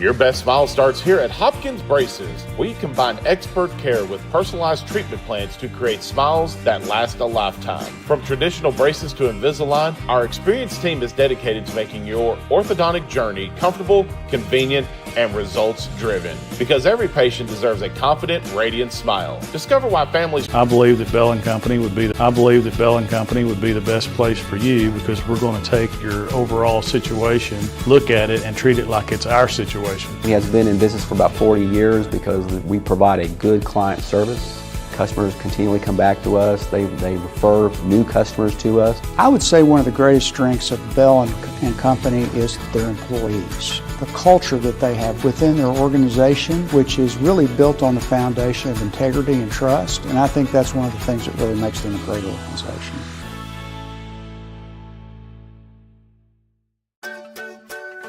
Your best smile starts here at Hopkins Braces. We combine expert care with personalized treatment plans to create smiles that last a lifetime. From traditional braces to Invisalign, our experienced team is dedicated to making your orthodontic journey comfortable, convenient, and results-driven. Because every patient deserves a confident, radiant smile. Discover why families... I believe that Bell & Company would be the best place for you, because we're going to take your overall situation, look at it, and treat it like it's our situation. He has been in business for about 40 years because we provide a good client service. Customers continually come back to us. They refer new customers to us. I would say one of the greatest strengths of Bell & Company is their employees. The culture that they have within their organization, which is really built on the foundation of integrity and trust. And I think that's one of the things that really makes them a great organization.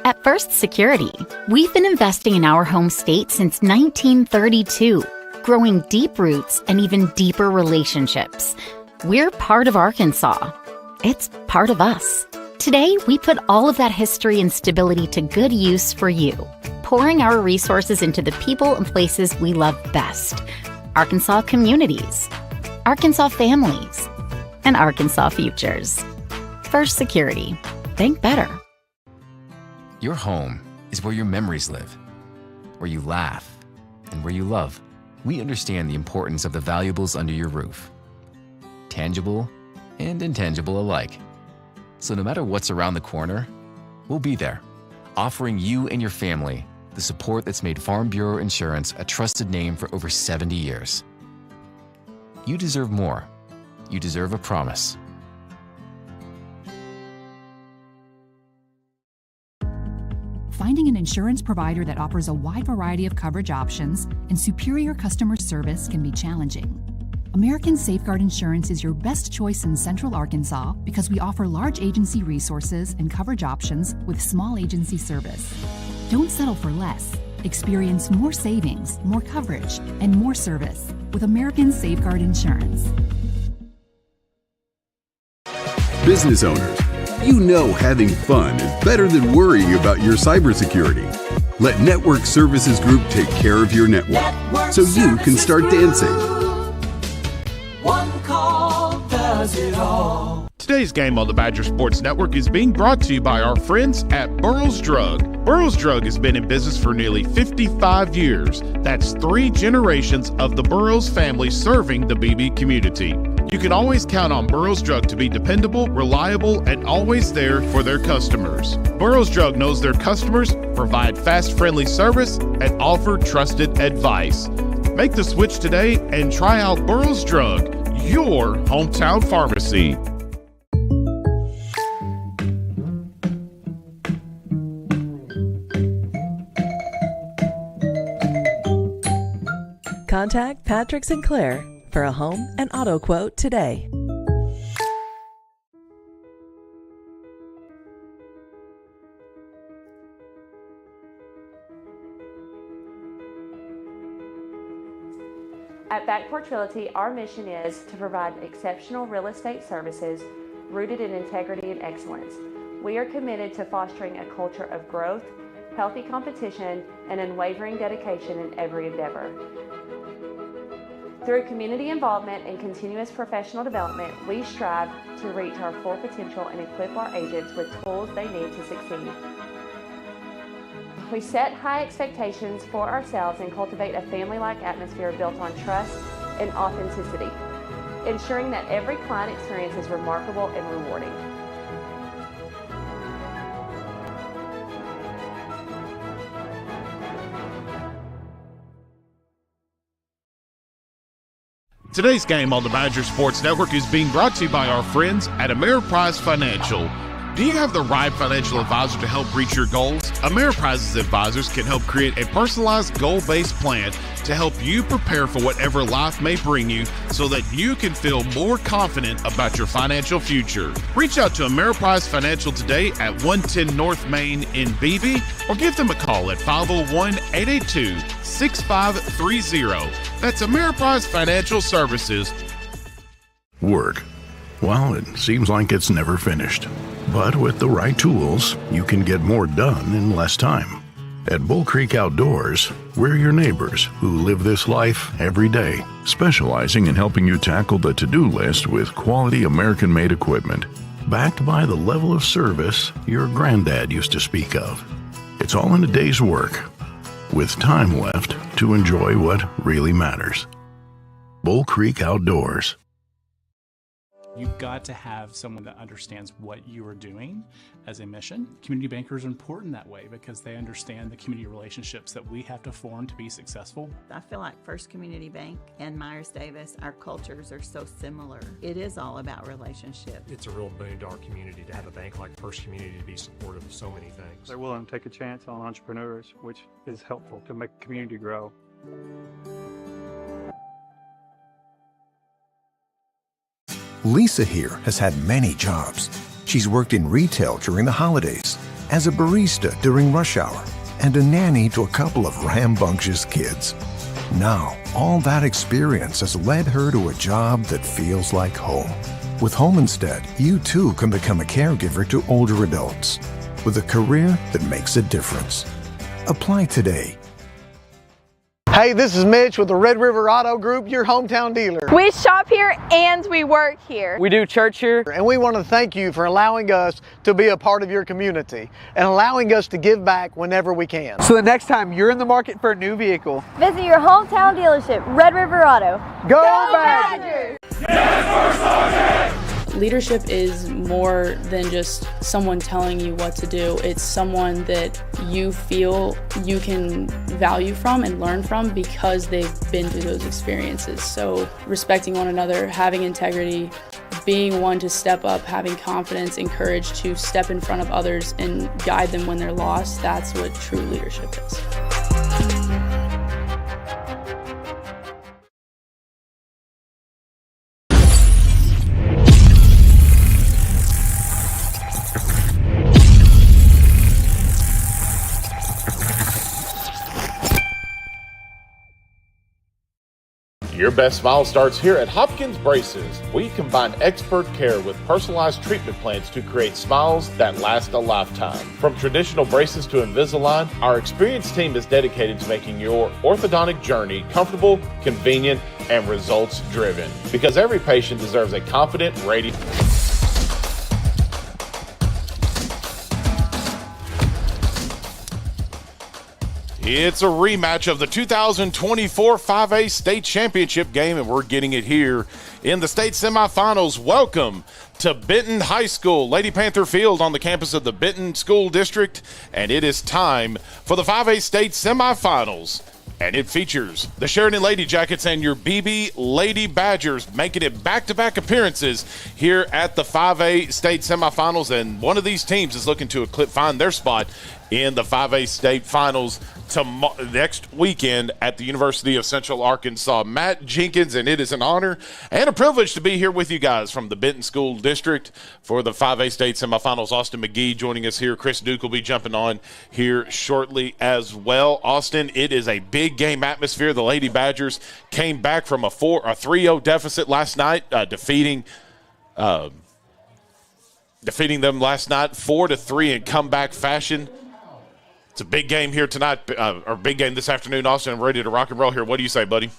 At First Security, we've been investing in our home state since 1932. Growing deep roots and even deeper relationships. We're part of Arkansas. It's part of us. Today, we put all of that history and stability to good use for you, pouring our resources into the people and places we love best. Arkansas communities, Arkansas families, and Arkansas futures. First Security. Think better. Your home is where your memories live, where you laugh, and where you love. We understand the importance of the valuables under your roof, tangible and intangible alike. So no matter what's around the corner, we'll be there, offering you and your family the support that's made Farm Bureau Insurance a trusted name for over 70 years. You deserve more. You deserve a promise. Finding an insurance provider that offers a wide variety of coverage options and superior customer service can be challenging. American Safeguard Insurance is your best choice in Central Arkansas because we offer large agency resources and coverage options with small agency service. Don't settle for less. Experience more savings, more coverage, and more service with American Safeguard Insurance. Business owners, you know having fun is better than worrying about your cybersecurity. Let Network Services Group take care of your network so you can start dancing. One call does it all. Today's game on the Badger Sports Network is being brought to you by our friends at Burroughs Drug. Burroughs Drug has been in business for nearly 55 years. That's 3 generations of the Burroughs family serving the BB community. You can always count on Burroughs Drug to be dependable, reliable, and always there for their customers. Burroughs Drug knows their customers, provide fast, friendly service, and offer trusted advice. Make the switch today and try out Burroughs Drug, your hometown pharmacy. Contact Patrick Sinclair for a home and auto quote today. At Back Porch Realty, our mission is to provide exceptional real estate services rooted in integrity and excellence. We are committed to fostering a culture of growth, healthy competition, and unwavering dedication in every endeavor. Through community involvement and continuous professional development, we strive to reach our full potential and equip our agents with tools they need to succeed. We set high expectations for ourselves and cultivate a family-like atmosphere built on trust and authenticity, ensuring that every client experience is remarkable and rewarding. Today's game on the Badger Sports Network is being brought to you by our friends at Ameriprise Financial. Do you have the right financial advisor to help reach your goals? Ameriprise's advisors can help create a personalized goal-based plan to help you prepare for whatever life may bring you so that you can feel more confident about your financial future. Reach out to Ameriprise Financial today at 110 North Main in Beebe or give them a call at 501-882-6530. That's Ameriprise Financial Services. Work. Well, it seems like it's never finished. But with the right tools, you can get more done in less time. At Bull Creek Outdoors, we're your neighbors who live this life every day, specializing in helping you tackle the to-do list with quality American-made equipment, backed by the level of service your granddad used to speak of. It's all in a day's work, with time left to enjoy what really matters. Bull Creek Outdoors. You've got to have someone that understands what you are doing as a mission. Community bankers are important that way because they understand the community relationships that we have to form to be successful. I feel like First Community Bank and Myers Davis, our cultures are so similar. It is all about relationship. It's a real boon to our community to have a bank like First Community to be supportive of so many things. They're willing to take a chance on entrepreneurs, which is helpful to make the community grow. Lisa here has had many jobs. She's worked in retail during the holidays, as a barista during rush hour, and a nanny to a couple of rambunctious kids. Now, all that experience has led her to a job that feels like home. With Home Instead, you too can become a caregiver to older adults with a career that makes a difference. Apply today. Hey, this is Mitch with the Red River Auto Group, your hometown dealer. We shop here and we work here. We do church here, and we want to thank you for allowing us to be a part of your community and allowing us to give back whenever we can. So the next time you're in the market for a new vehicle, visit your hometown dealership, Red River Auto. Go Badgers! Leadership is more than just someone telling you what to do. It's someone that you feel you can value from and learn from because they've been through those experiences. So respecting one another, having integrity, being one to step up, having confidence and courage to step in front of others and guide them when they're lost, that's what true leadership is. Your best smile starts here at Hopkins Braces. We combine expert care with personalized treatment plans to create smiles that last a lifetime. From traditional braces to Invisalign, our experienced team is dedicated to making your orthodontic journey comfortable, convenient, and results-driven. Because every patient deserves a confident, ready... It's a rematch of the 2024 5A State Championship game, and we're getting it here in the state semifinals. Welcome to Benton High School, Lady Panther Field on the campus of the Benton School District, and it is time for the 5A State semifinals. And it features the Sheridan Yellowjackets and your BB Lady Badgers making it back-to-back appearances here at the 5A State semifinals. And one of these teams is looking to find their spot in the 5A State finals next weekend at the University of Central Arkansas. Matt Jenkins, and it is an honor and a privilege to be here with you guys from the Benton School District for the 5A State semifinals. Austin McGee joining us here. Chris Duke will be jumping on here shortly as well. Austin, it is a big game atmosphere. The Lady Badgers came back from a 3-0 deficit last night, defeating them last night 4-3 in comeback fashion. It's a big game here tonight, or big game this afternoon, Austin. I'm ready to rock and roll here. What do you say, buddy?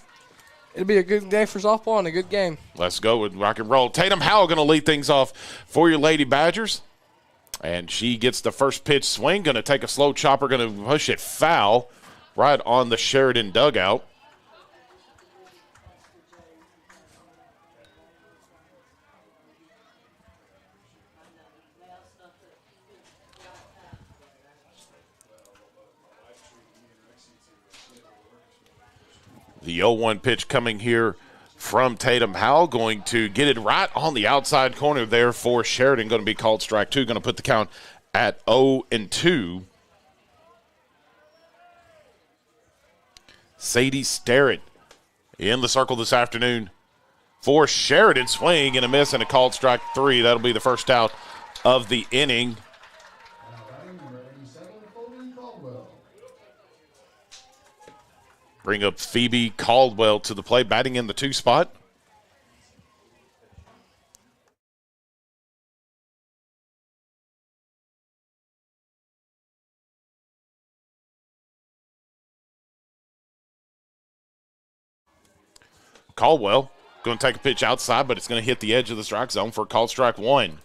It'll be a good day for softball and a good game. Let's go with rock and roll. Tatum Howell going to lead things off for your Lady Badgers. And she gets the first pitch swing, going to take a slow chopper, going to push it foul right on the Sheridan dugout. The 0-1 pitch coming here from Tatum Howell, going to get it right on the outside corner there for Sheridan. Going to be called strike two. Going to put the count at 0-2. Sadie Starrett in the circle this afternoon for Sheridan. Swing and a miss and a called strike three. That'll be the first out of the inning. Bring up Phoebe Caldwell to the plate, batting in the 2 spot. Caldwell going to take a pitch outside, but it's going to hit the edge of the strike zone for called strike one.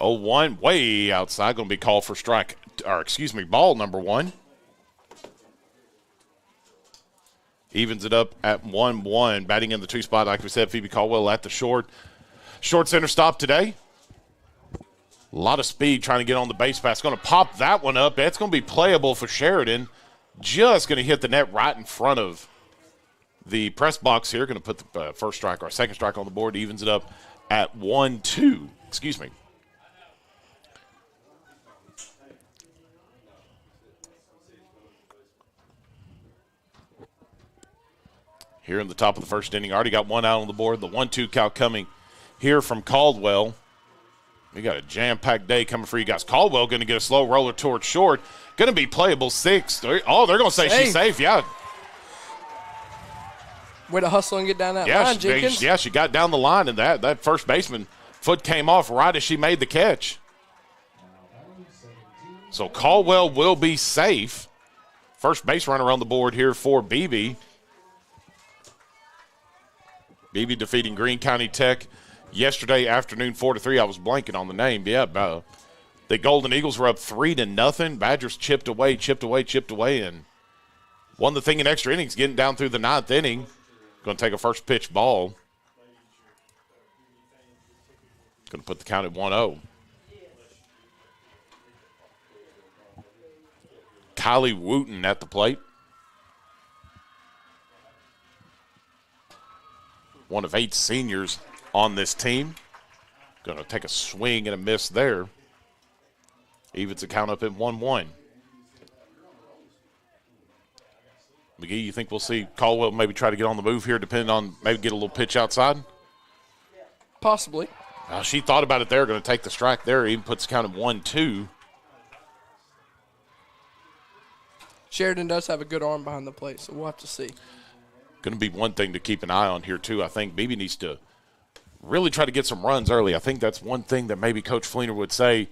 Oh, one way outside, going to be called for ball number one. Evens it up at 1-1. Batting in the 2 spot, like we said, Phoebe Caldwell at the short center stop today. A lot of speed trying to get on the base pass. Going to pop that one up. That's going to be playable for Sheridan. Just going to hit the net right in front of the press box here. Going to put the first strike or second strike on the board. Evens it up at 1-2. Excuse me. Here in the top of the first inning, already got one out on the board. The 1-2 count coming here from Caldwell. We got a jam-packed day coming for you guys. Caldwell going to get a slow roller towards short. Going to be playable 6. Oh, they're going to say she's safe. Yeah. Way to hustle and get down that line, Jenkins. Yeah, she got down the line, and that first baseman foot came off right as she made the catch. So Caldwell will be safe. First base runner on the board here for BB. BB defeating Greene County Tech yesterday afternoon 4-3. I was blanking on the name. Yeah, the Golden Eagles were up 3-0. Badgers chipped away, and won the thing in extra innings, getting down through the 9th inning. Going to take a first pitch ball. Going to put the count at 1-0. Kylie Wooten at the plate. One of 8 seniors on this team. Going to take a swing and a miss there. Evens the count up at 1-1. McGee, you think we'll see Caldwell maybe try to get on the move here, depending on maybe get a little pitch outside? Possibly. She thought about it there, going to take the strike there. Even puts the count at 1-2. Sheridan does have a good arm behind the plate, so we'll have to see. Going to be one thing to keep an eye on here, too. I think BB needs to really try to get some runs early. I think that's one thing that maybe Coach Fleener would say.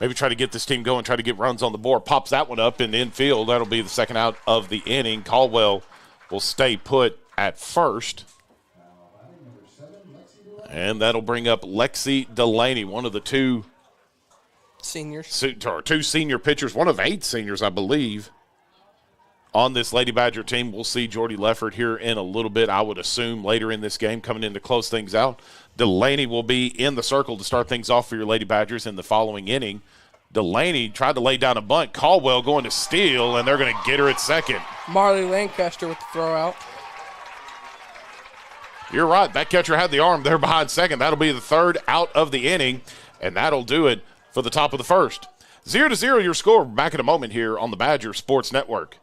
Maybe try to get this team going, try to get runs on the board. Pops that one up in the infield. That'll be the second out of the inning. Caldwell will stay put at first. And that'll bring up Lexi Delaney, one of the 2 seniors. 2 senior pitchers, one of 8 seniors, I believe. On this Lady Badger team, we'll see Jordy Leffert here in a little bit, I would assume, later in this game, coming in to close things out. Delaney will be in the circle to start things off for your Lady Badgers in the following inning. Delaney tried to lay down a bunt. Caldwell going to steal, and they're going to get her at second. Marley Lancaster with the throw out. You're right. That catcher had the arm there behind second. That'll be the third out of the inning, and that'll do it for the top of the first. 0-0 your score. Back in a moment here on the Badger Sports Network.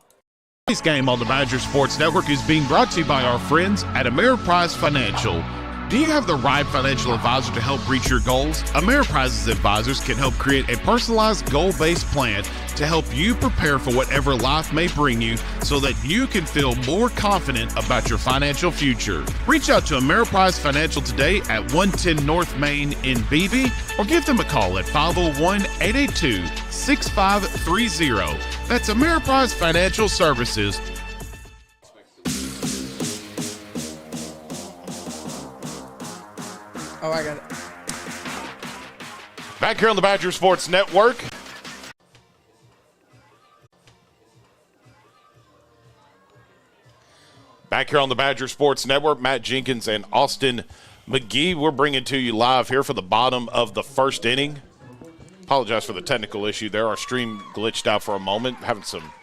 This game on the Badger Sports Network is being brought to you by our friends at Ameriprise Financial. Do you have the right financial advisor to help reach your goals? Ameriprise's advisors can help create a personalized goal-based plan to help you prepare for whatever life may bring you so that you can feel more confident about your financial future. Reach out to Ameriprise Financial today at 110 North Main in Beebe or give them a call at 501-882-6530. That's Ameriprise Financial Services. Oh, I got it. Back here on the Badger Sports Network. Back here on the Badger Sports Network, Matt Jenkins and Austin McGee. We're bringing to you live here for the bottom of the first inning. Apologize for the technical issue there. Our stream glitched out for a moment, having some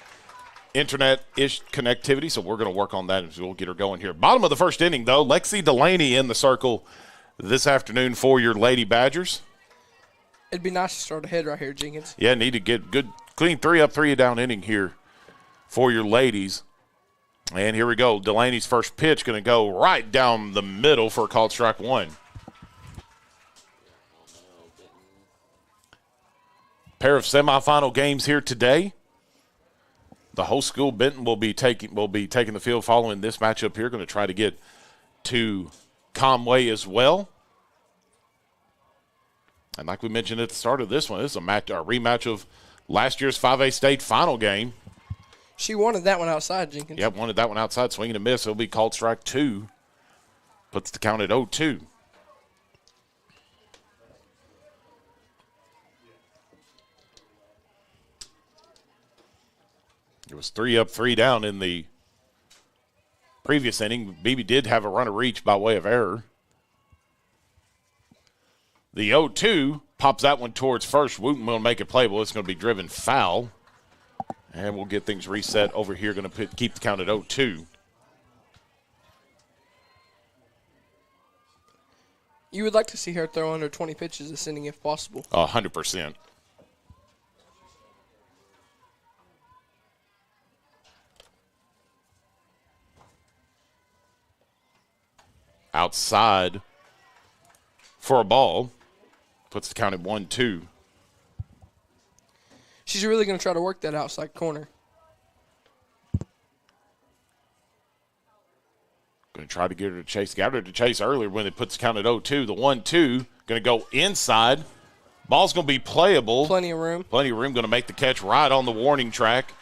internet-ish connectivity, so we're going to work on that and we'll get her going here. Bottom of the first inning, though, Lexi Delaney in the circle this afternoon for your Lady Badgers. It'd be nice to start ahead right here, Jenkins. Yeah, need to get good, clean 3-up, 3-down inning here for your ladies. And here we go. Delaney's first pitch going to go right down the middle for a called strike one. Pair of semifinal games here today. The host school, Benton, will be taking the field following this matchup here. Going to try to get to Conway as well. And like we mentioned at the start of this one, this is a rematch of last year's 5A state final game. She wanted that one outside, Jenkins. Yep, wanted that one outside, swinging a miss. It'll be called strike 2. Puts the count at 0-2. It was 3 up, 3 down in the previous inning. BB did have a runner reach by way of error. The 0-2 pops that one towards first. Wooten will make it playable. It's going to be driven foul. And we'll get things reset over here. Going to keep the count at 0-2. You would like to see her throw under 20 pitches this inning if possible. 100%. Outside for a ball. Puts the count at 1-2. She's really going to try to work that outside corner. Going to try to get her to chase. Got her to chase earlier when it puts the count at 0-2. The 1-2 going to go inside. Ball's going to be playable. Plenty of room. Plenty of room. Going to make the catch right on the warning track.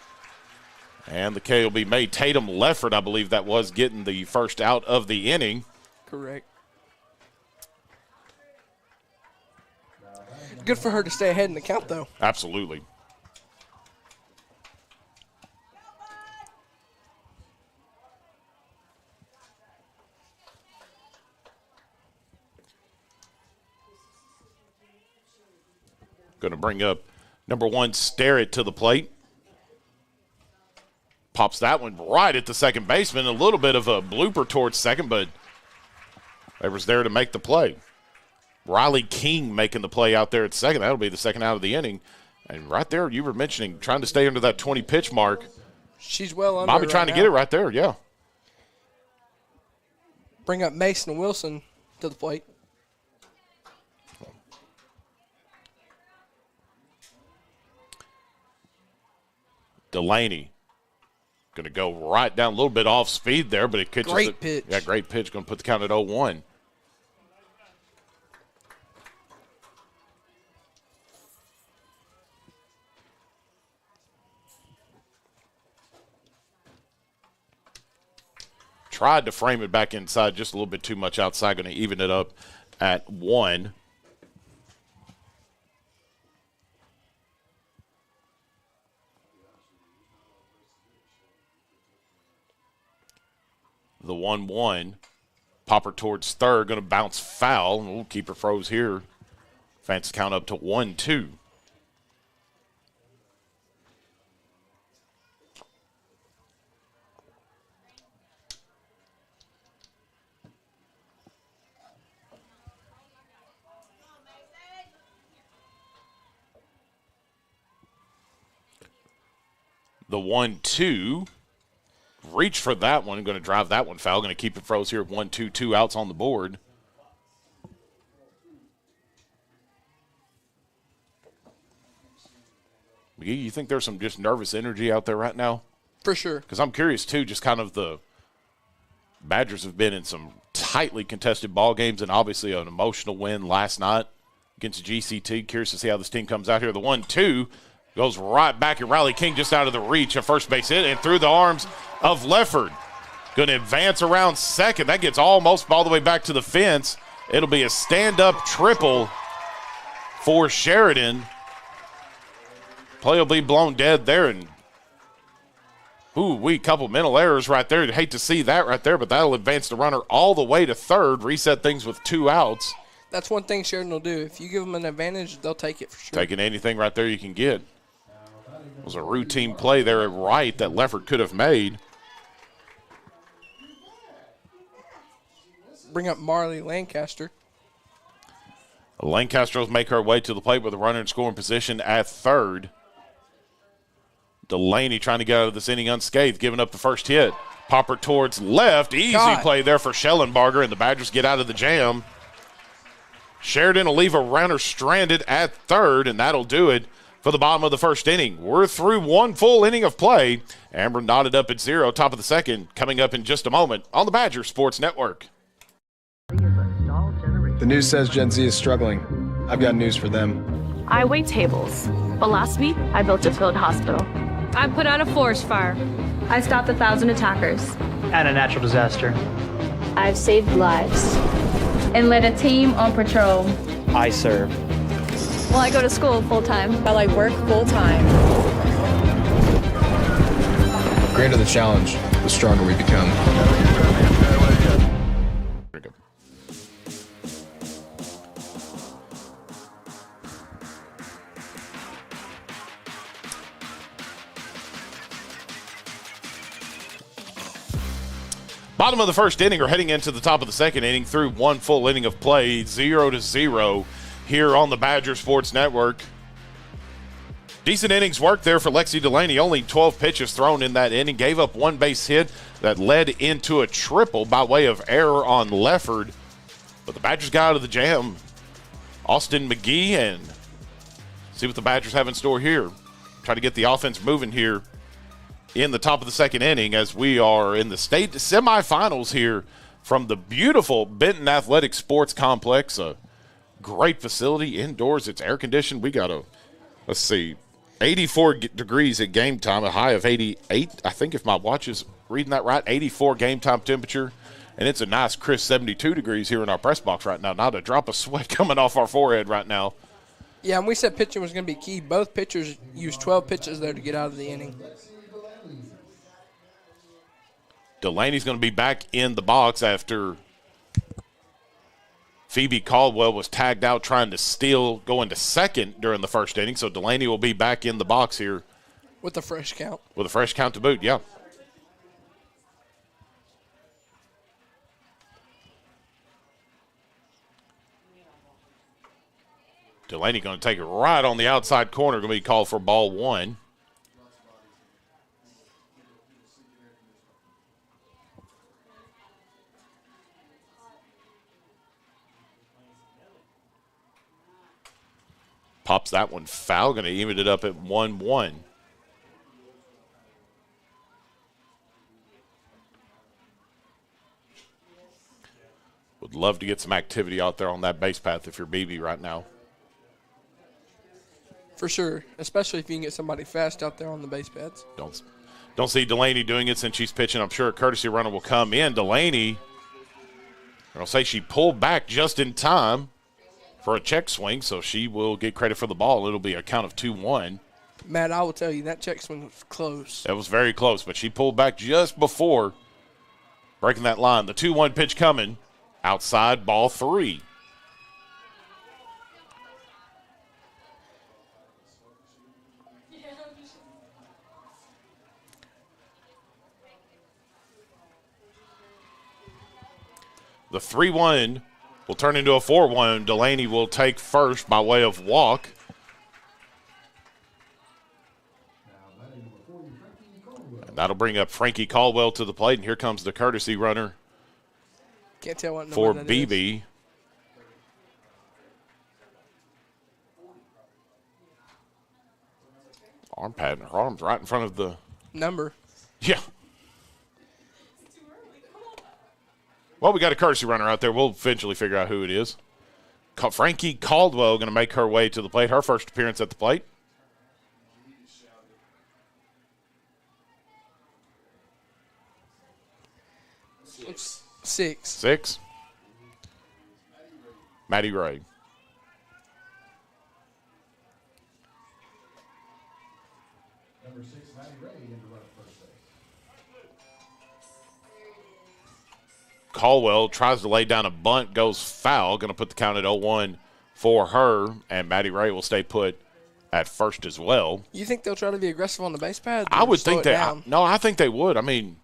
And the K will be made. Tatum Lefford, I believe that was, getting the first out of the inning. Correct. Good for her to stay ahead in the count, though. Absolutely. Going to bring up number 1, Starrett to the plate. Pops that one right at the second baseman. A little bit of a blooper towards second, but they was there to make the play. Riley King making the play out there at second. That'll be the second out of the inning. And right there, you were mentioning trying to stay under that 20-pitch mark. She's well under Bobby right trying to now. get it right there, yeah. Bring up Mason Wilson to the plate. Delaney going to go right down, a little bit off speed there, but it catches Great pitch. Yeah, great pitch. Going to put the count at 0-1. Tried to frame it back inside, just a little bit too much outside. Going to even it up at 1. The 1-1. Popper towards third. Going to bounce foul. We'll keep her froze here. Fans count up to 1-2. The 1-2. Reach for that one. Going to drive that one foul. Going to keep it froze here. 1-2, 2 outs on the board. McGee, you think there's some just nervous energy out there right now? For sure. Because I'm curious, too, just kind of the Badgers have been in some tightly contested ball games and obviously an emotional win last night against GCT. Curious to see how this team comes out here. The 1-2 goes right back at Riley King, just out of the reach of first base hit and through the arms of Lefford. Going to advance around second. That gets almost all the way back to the fence. It'll be a stand-up triple for Sheridan. Play will be blown dead there. And couple mental errors right there. You'd hate to see that right there, but that'll advance the runner all the way to third, reset things with 2 outs. That's one thing Sheridan will do. If you give them an advantage, they'll take it for sure. Taking anything right there you can get. It was a routine play there at right that Lefford could have made. Bring up Marley Lancaster. Lancaster will make her way to the plate with a runner in scoring position at third. Delaney trying to get out of this inning unscathed, giving up the first hit. Popper towards left. Easy play there for Schellenbarger, and the Badgers get out of the jam. Sheridan will leave a runner stranded at third, and that'll do it for the bottom of the first inning. We're through one full inning of play. Amber knotted up at 0, top of the second, coming up in just a moment on the Badger Sports Network. The news says Gen Z is struggling. I've got news for them. I wait tables, but last week I built a field hospital. I put out a forest fire. I stopped 1,000 attackers. And a natural disaster. I've saved lives. And led a team on patrol. I serve. Well, I go to school full-time. While I work full-time. The greater the challenge, the stronger we become. Bottom of the first inning or heading into the top of the second inning through one full inning of play, 0-0 here on the Badger Sports Network. Decent innings work there for Lexi Delaney. Only 12 pitches thrown in that inning. Gave up one base hit that led into a triple by way of error on Lefford. But the Badgers got out of the jam. Austin McGee, and see what the Badgers have in store here. Try to get the offense moving here in the top of the second inning as we are in the state semifinals here from the beautiful Benton Athletic Sports Complex. A great facility indoors. It's air conditioned. We got 84 degrees at game time, a high of 88. I think if my watch is reading that right, 84 game time temperature. And it's a nice crisp 72 degrees here in our press box right now. Not a drop of sweat coming off our forehead right now. Yeah, and we said pitching was going to be key. Both pitchers used 12 pitches there to get out of the inning. Delaney's going to be back in the box after Phoebe Caldwell was tagged out trying to steal going to second during the first inning. So Delaney will be back in the box here. With a fresh count. With a fresh count to boot, yeah. Delaney going to take it right on the outside corner. Going to be called for ball one. Pops that one foul, going to even it up at 1-1. Would love to get some activity out there on that base path if you're BB right now. For sure, especially if you can get somebody fast out there on the base paths. Don't see Delaney doing it since she's pitching. I'm sure a courtesy runner will come in. Delaney, I'll say she pulled back just in time for a check swing, so she will get credit for the ball. It'll be a count of 2-1. Matt, I will tell you, that check swing was close. That was very close, but she pulled back just before breaking that line. The 2-1 pitch coming. Outside, ball 3. The 3-1 will turn into a 4-1. Delaney will take first by way of walk. And that'll bring up Frankie Caldwell to the plate, and here comes the courtesy runner. Can't tell what for that BB. Is. Arm pad, her arm's right in front of the number. Yeah. Well, we got a courtesy runner out there. We'll eventually figure out who it is. Frankie Caldwell going to make her way to the plate. Her first appearance at the plate. It's 6. 6. Maddie Ray. Number 6, Maddie Ray, into run at first base. Caldwell tries to lay down a bunt, goes foul. Going to put the count at 0-1 for her, and Maddie Ray will stay put at first as well. You think they'll try to be aggressive on the base pad? I would think I think they would. I mean,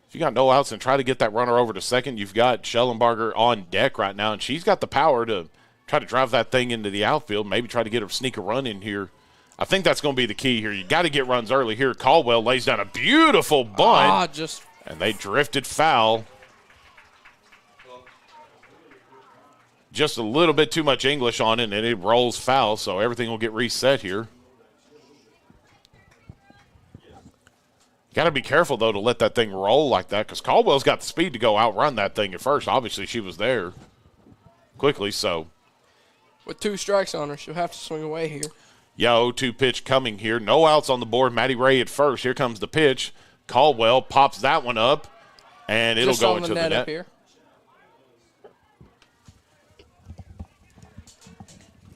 if you got no outs and try to get that runner over to second, you've got Schellenberger on deck right now, and she's got the power to try to drive that thing into the outfield, maybe try to get her sneak a run in here. I think that's going to be the key here. You got to get runs early here. Caldwell lays down a beautiful bunt, and they drifted foul. Just a little bit too much English on it, and it rolls foul, so everything will get reset here. Got to be careful, though, to let that thing roll like that, because Caldwell's got the speed to go outrun that thing at first. Obviously, she was there quickly, so With 2 strikes on her, she'll have to swing away here. Yeah, 0-2 pitch coming here. No outs on the board. Maddie Ray at first. Here comes the pitch. Caldwell pops that one up, and it'll go into the net. Up here.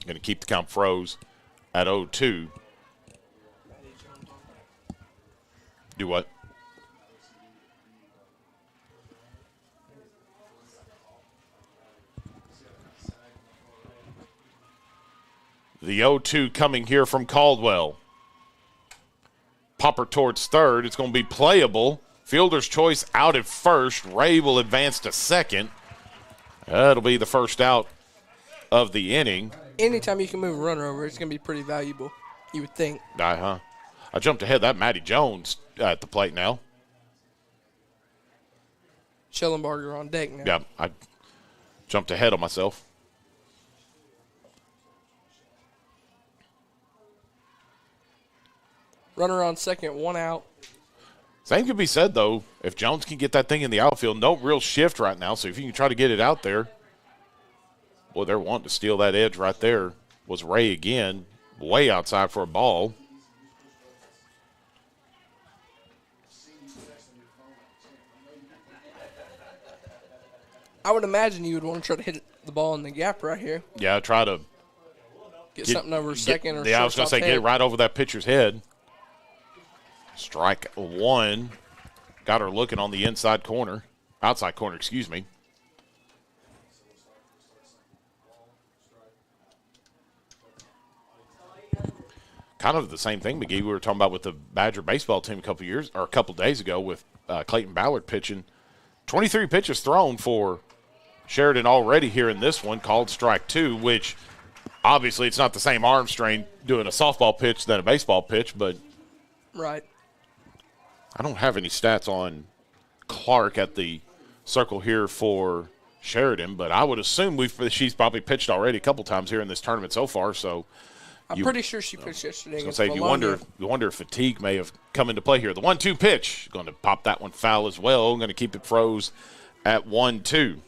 Going to keep the count froze at 0-2. Do what? The 0-2 coming here from Caldwell. Popper towards third. It's going to be playable. Fielder's choice out at first. Ray will advance to second. That'll be the first out of the inning. Anytime you can move a runner over, it's going to be pretty valuable, you would think. I jumped ahead. That Maddie Jones at the plate now. Schellenbarger on deck now. Yeah, I jumped ahead of myself. Runner on second, 1 out. Same could be said, though. If Jones can get that thing in the outfield, no real shift right now, so if you can try to get it out there. Boy, they're wanting to steal that edge right there. Was Ray again, way outside for a ball. I would imagine you would want to try to hit the ball in the gap right here. Yeah, try to get something over second or I was going to say, get it right over that pitcher's head. Strike 1. Got her looking on the outside corner, excuse me. Kind of the same thing, McGee, we were talking about with the Badger baseball team a couple days ago with Clayton Ballard pitching. 23 pitches thrown for Sheridan already here in this one, called strike 2, which obviously it's not the same arm strain doing a softball pitch than a baseball pitch, but right. I don't have any stats on Clark at the circle here for Sheridan, but I would assume she's probably pitched already a couple times here in this tournament so far. So I'm pretty sure she pitched yesterday. I was going to say, you wonder if fatigue may have come into play here. The 1-2 pitch, going to pop that one foul as well. Going to keep it froze at 1-2.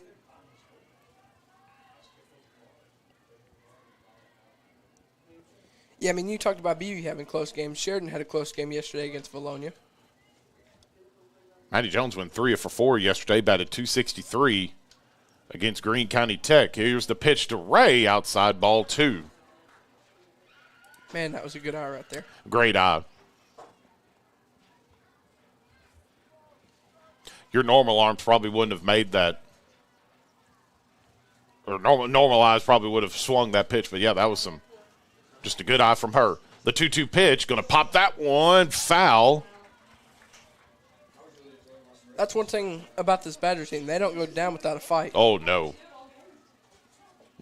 Yeah, I mean, you talked about BU having close games. Sheridan had a close game yesterday against Valonia. Maddie Jones went 3 for 4 yesterday, batted .263 against Greene County Tech. Here's the pitch to Ray, outside ball 2. Man, that was a good eye right there. Great eye. Your normal arms probably wouldn't have made that, or normal eyes probably would have swung that pitch, but yeah, that was just a good eye from her. The 2-2 pitch, going to pop that one, foul. That's one thing about this Badger team. They don't go down without a fight. Oh, no.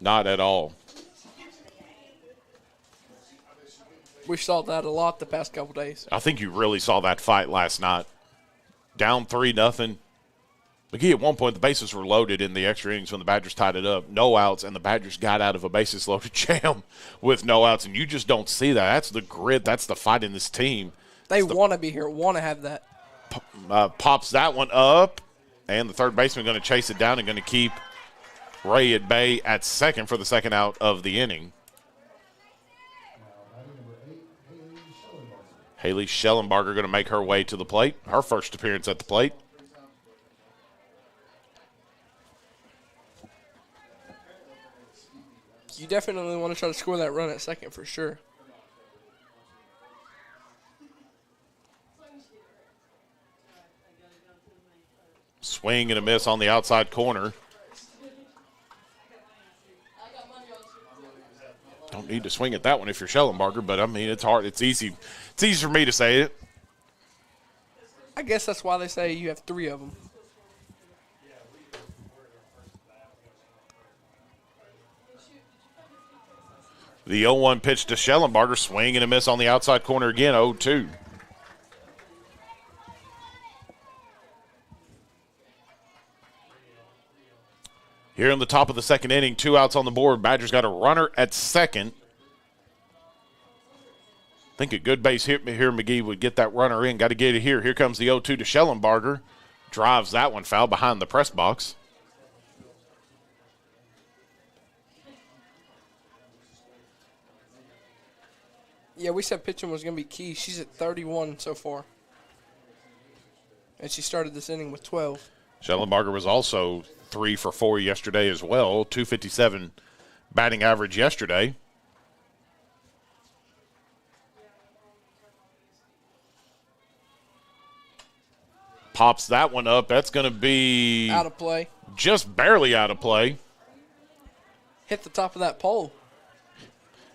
Not at all. We saw that a lot the past couple days. I think you really saw that fight last night. Down 3-0. McGee, at one point, the bases were loaded in the extra innings when the Badgers tied it up. No outs, and the Badgers got out of a bases-loaded jam with no outs, and you just don't see that. That's the grit. That's the fight in this team. They want to be here, want to have that. Pops that one up, and the third baseman going to chase it down and going to keep Ray at bay at second for the second out of the inning. Haley Schellenbarger going to make her way to the plate. Her first appearance at the plate. You definitely want to try to score that run at second for sure. Swing and a miss on the outside corner. Don't need to swing at that one if you're Schellenbarger, but I mean, it's hard. It's easy. It's easy for me to say it. I guess that's why they say you have 3 of them. The 0-1 pitch to Schellenbarger, swing and a miss on the outside corner again, 0-2. Here in the top of the second inning, 2 outs on the board. Badgers got a runner at second. I think a good base hit here, McGee would get that runner in. Got to get it here. Here comes the 0-2 to Schellenbarger. Drives that one foul behind the press box. Yeah, we said pitching was going to be key. She's at 31 so far. And she started this inning with 12. Schellenbarger was also 3 for 4 yesterday as well. 257 batting average yesterday. Pops that one up. That's going to be out of play. Just barely out of play. Hit the top of that pole.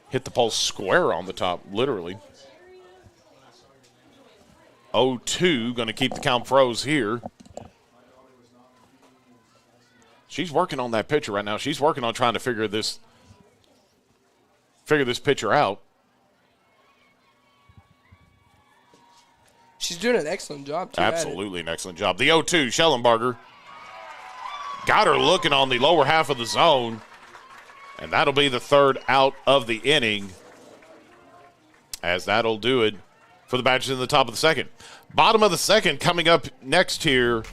Hit the pole square on the top, literally. 0-2, going to keep the count froze here. She's working on that pitcher right now. She's working on trying to figure this pitcher out. She's doing an excellent job, too. Absolutely an excellent job. The 0-2, Schellenbarger. Got her looking on the lower half of the zone. And that'll be the third out of the inning, as that'll do it for the Badgers in the top of the second. Bottom of the second coming up next here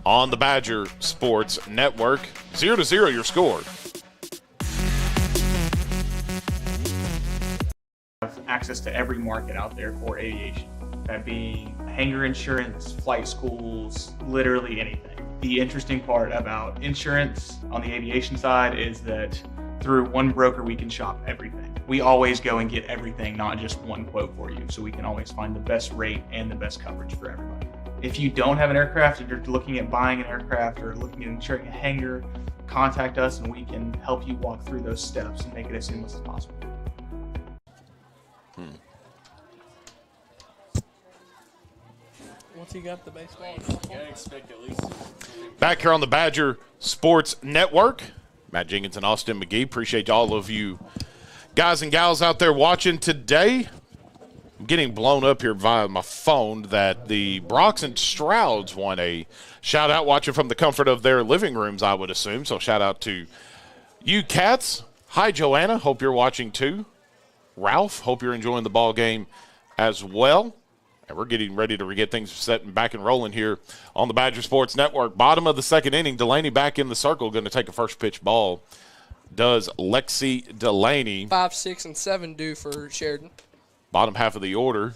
on the Badger Sports Network. 0-0 your score. Have access to every market out there for aviation, that being hangar insurance, flight schools, literally anything. The interesting part about insurance on the aviation side is that through one broker, we can shop everything. We always go and get everything, not just one quote for you, so we can always find the best rate and the best coverage for everybody. If you don't have an aircraft, if you're looking at buying an aircraft or looking at insuring a hangar, contact us and we can help you walk through those steps and make it as seamless as possible. Once you got the baseball, expect at least. Back here on the Badger Sports Network. Matt Jenkins and Austin McGee. Appreciate all of you guys and gals out there watching today. I'm getting blown up here via my phone that the Brox and Strouds won a shout-out watching from the comfort of their living rooms, I would assume. So shout-out to you cats. Hi, Joanna. Hope you're watching too. Ralph, hope you're enjoying the ball game as well. And we're getting ready to get things set and back and rolling here on the Badger Sports Network. Bottom of the second inning, Delaney back in the circle, going to take a first pitch ball. Does Lexi Delaney. 5, 6, and 7 due for Sheridan. Bottom half of the order.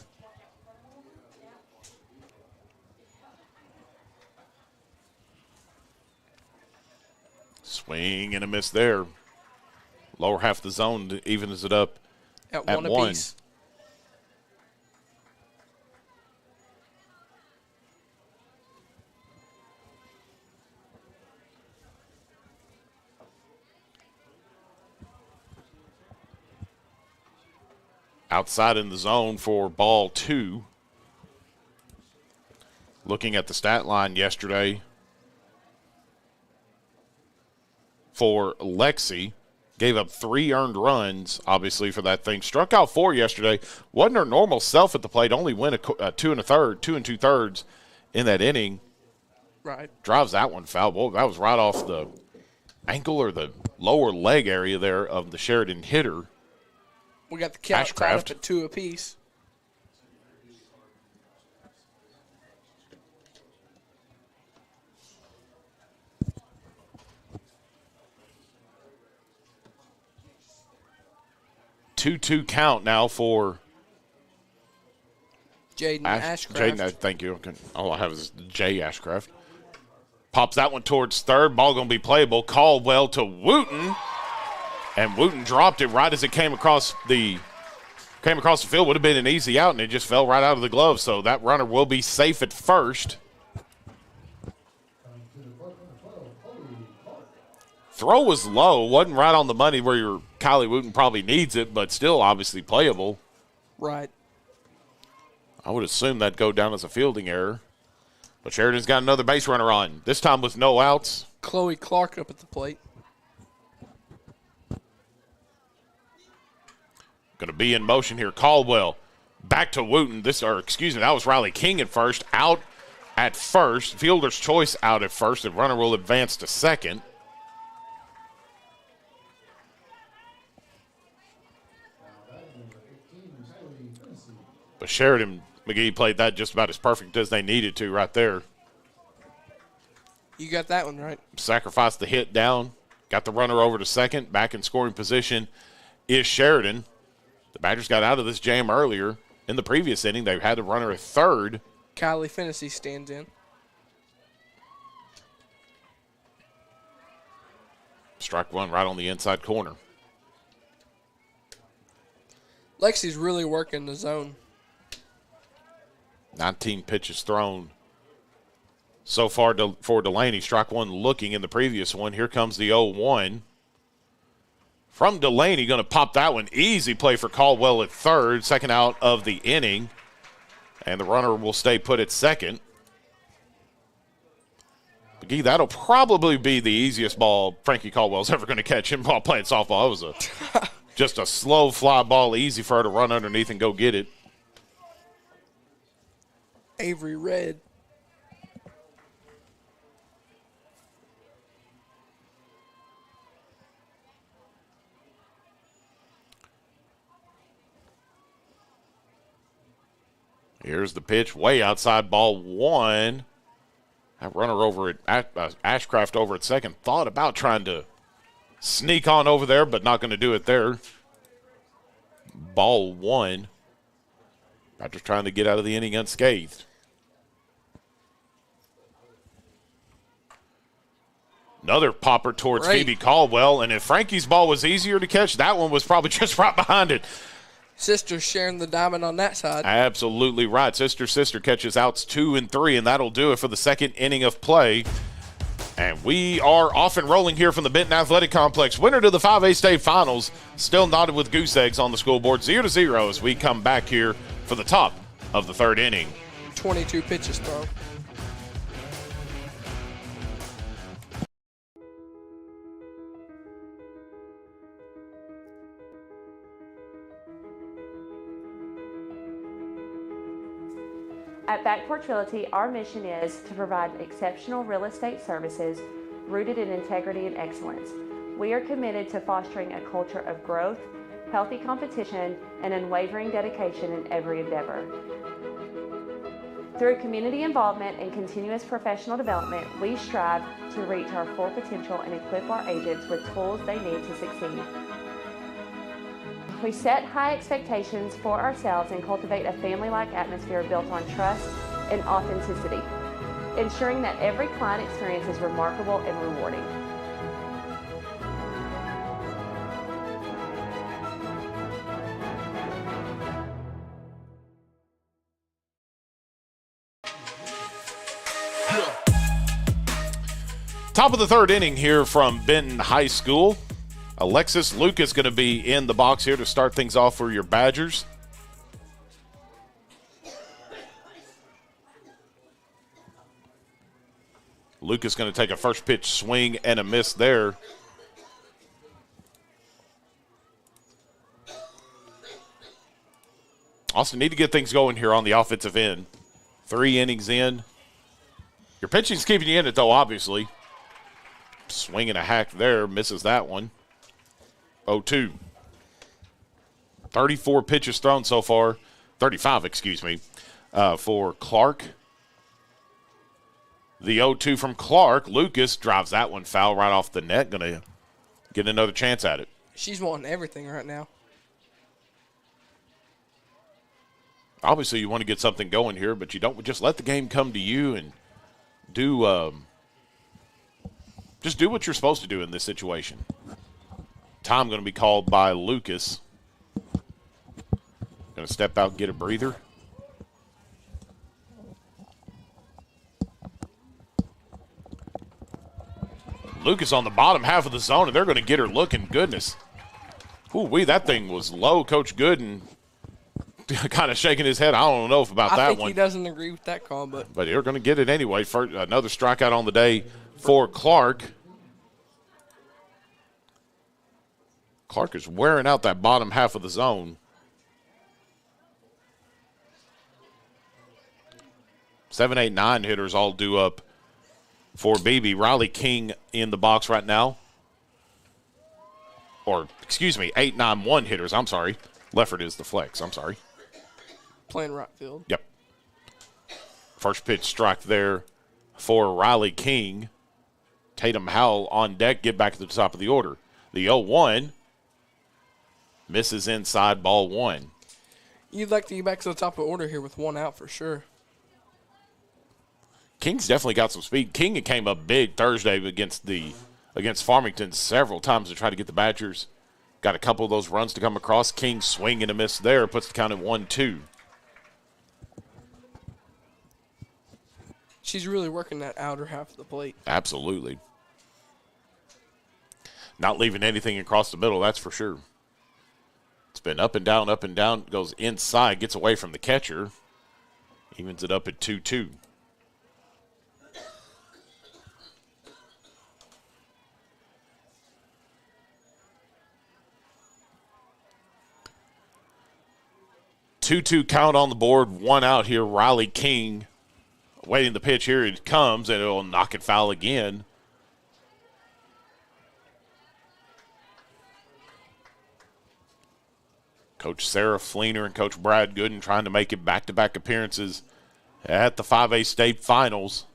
Swing and a miss there. Lower half of the zone evens it up at one apiece. Outside in the zone for ball 2. Looking at the stat line yesterday for Lexi, gave up 3 earned runs, obviously, for that thing. Struck out 4 yesterday. Wasn't her normal self at the plate. Only went a 2 2/3 in that inning. Right. Drives that one foul. Boy, that was right off the ankle or the lower leg area there of the Sheridan hitter. We got the count tied up at 2 apiece. Two count now for Jaden Ashcraft. Jaden, thank you. All I have is Jay Ashcraft. Pops that one towards third. Ball going to be playable. Caldwell to Wooten. And Wooten dropped it right as it came across the field. Would have been an easy out, and it just fell right out of the glove. So that runner will be safe at first. Throw was low. Wasn't right on the money where your Kylie Wooten probably needs it, but still obviously playable. Right. I would assume that'd go down as a fielding error. But Sheridan's got another base runner on, this time with no outs. Chloe Clark up at the plate. Going to be in motion here. Caldwell back to Wooten. That was Riley King at first. Out at first. Fielder's choice out at first. The runner will advance to second. But Sheridan McGee played that just about as perfect as they needed to right there. You got that one right. Sacrificed the hit down. Got the runner over to second. Back in scoring position is Sheridan. The Badgers got out of this jam earlier. In the previous inning, they had a runner at third. Kylie Fennessy stands in. Strike one right on the inside corner. Lexi's really working the zone. 19 pitches thrown so far for Delaney. Strike one looking in the previous one. Here comes the 0-1. From Delaney, going to pop that one. Easy play for Caldwell at third. Second out of the inning. And the runner will stay put at second. McGee, that'll probably be the easiest ball Frankie Caldwell's ever going to catch him while playing softball. It was just a slow fly ball, easy for her to run underneath and go get it. Avery Red. Here's the pitch, way outside, ball one. That runner over at Ashcraft over at second thought about trying to sneak on over there, but not going to do it there. Ball one. After trying to get out of the inning unscathed. Another popper towards Phoebe Caldwell, and if Frankie's ball was easier to catch, that one was probably just right behind it. Sister sharing the diamond on that side. Absolutely right. Sister catches outs 2 and 3, and that'll do it for the second inning of play. And we are off and rolling here from the Benton Athletic Complex. Winner to the 5A state finals, still knotted with goose eggs on the scoreboard, 0-0 as we come back here for the top of the third inning. 22 pitches thrown. At Back Porch Realty, our mission is to provide exceptional real estate services rooted in integrity and excellence. We are committed to fostering a culture of growth, healthy competition, and unwavering dedication in every endeavor. Through community involvement and continuous professional development, we strive to reach our full potential and equip our agents with tools they need to succeed. We set high expectations for ourselves and cultivate a family-like atmosphere built on trust and authenticity, ensuring that every client experience is remarkable and rewarding. Top of the third inning here from Benton High School. Alexis Lucas going to be in the box here to start things off for your Badgers. Lucas going to take a first pitch swing and a miss there. Austin, need to get things going here on the offensive end. 3 innings in. Your pitching's keeping you in it, though, obviously. Swing and a hack there, misses that one. 0-2. 34 pitches thrown so far. 35, excuse me, for Clark. The 0-2 from Clark. Lucas drives that one foul right off the net. Going to get another chance at it. She's wanting everything right now. Obviously, you want to get something going here, but you don't just let the game come to you and do just do what you're supposed to do in this situation. Time going to be called by Lucas. Going to step out and get a breather. Lucas on the bottom half of the zone, and they're going to get her looking. Goodness. Ooh-wee, that thing was low. Coach Gooden kind of shaking his head. I don't know about that one. I think he doesn't agree with that call, but they're going to get it anyway. For another strikeout on the day for Clark. Clark is wearing out that bottom half of the zone. 7, 8, 9 hitters all due up for BB. Riley King in the box right now. Or, excuse me, 8, 9, 1 hitters. I'm sorry. Leffert is the flex. I'm sorry. Playing right field. Yep. First pitch strike there for Riley King. Tatum Howell on deck. Get back to the top of the order. The 0-1. Misses inside, ball 1. You'd like to get back to the top of the order here with 1 out for sure. King's definitely got some speed. King came up big Thursday against Farmington several times to try to get the Badgers. Got a couple of those runs to come across. King swing and a miss there. Puts the count at 1-2. She's really working that outer half of the plate. Absolutely. Not leaving anything across the middle, that's for sure. It's been up and down, goes inside, gets away from the catcher. Evens it up at 2-2. Two count on the board, 1 out here. Riley King waiting the pitch. Here it comes, and it'll knock it foul again. Coach Sarah Fleener and Coach Brad Gooden trying to make it back-to-back appearances at the 5A state finals.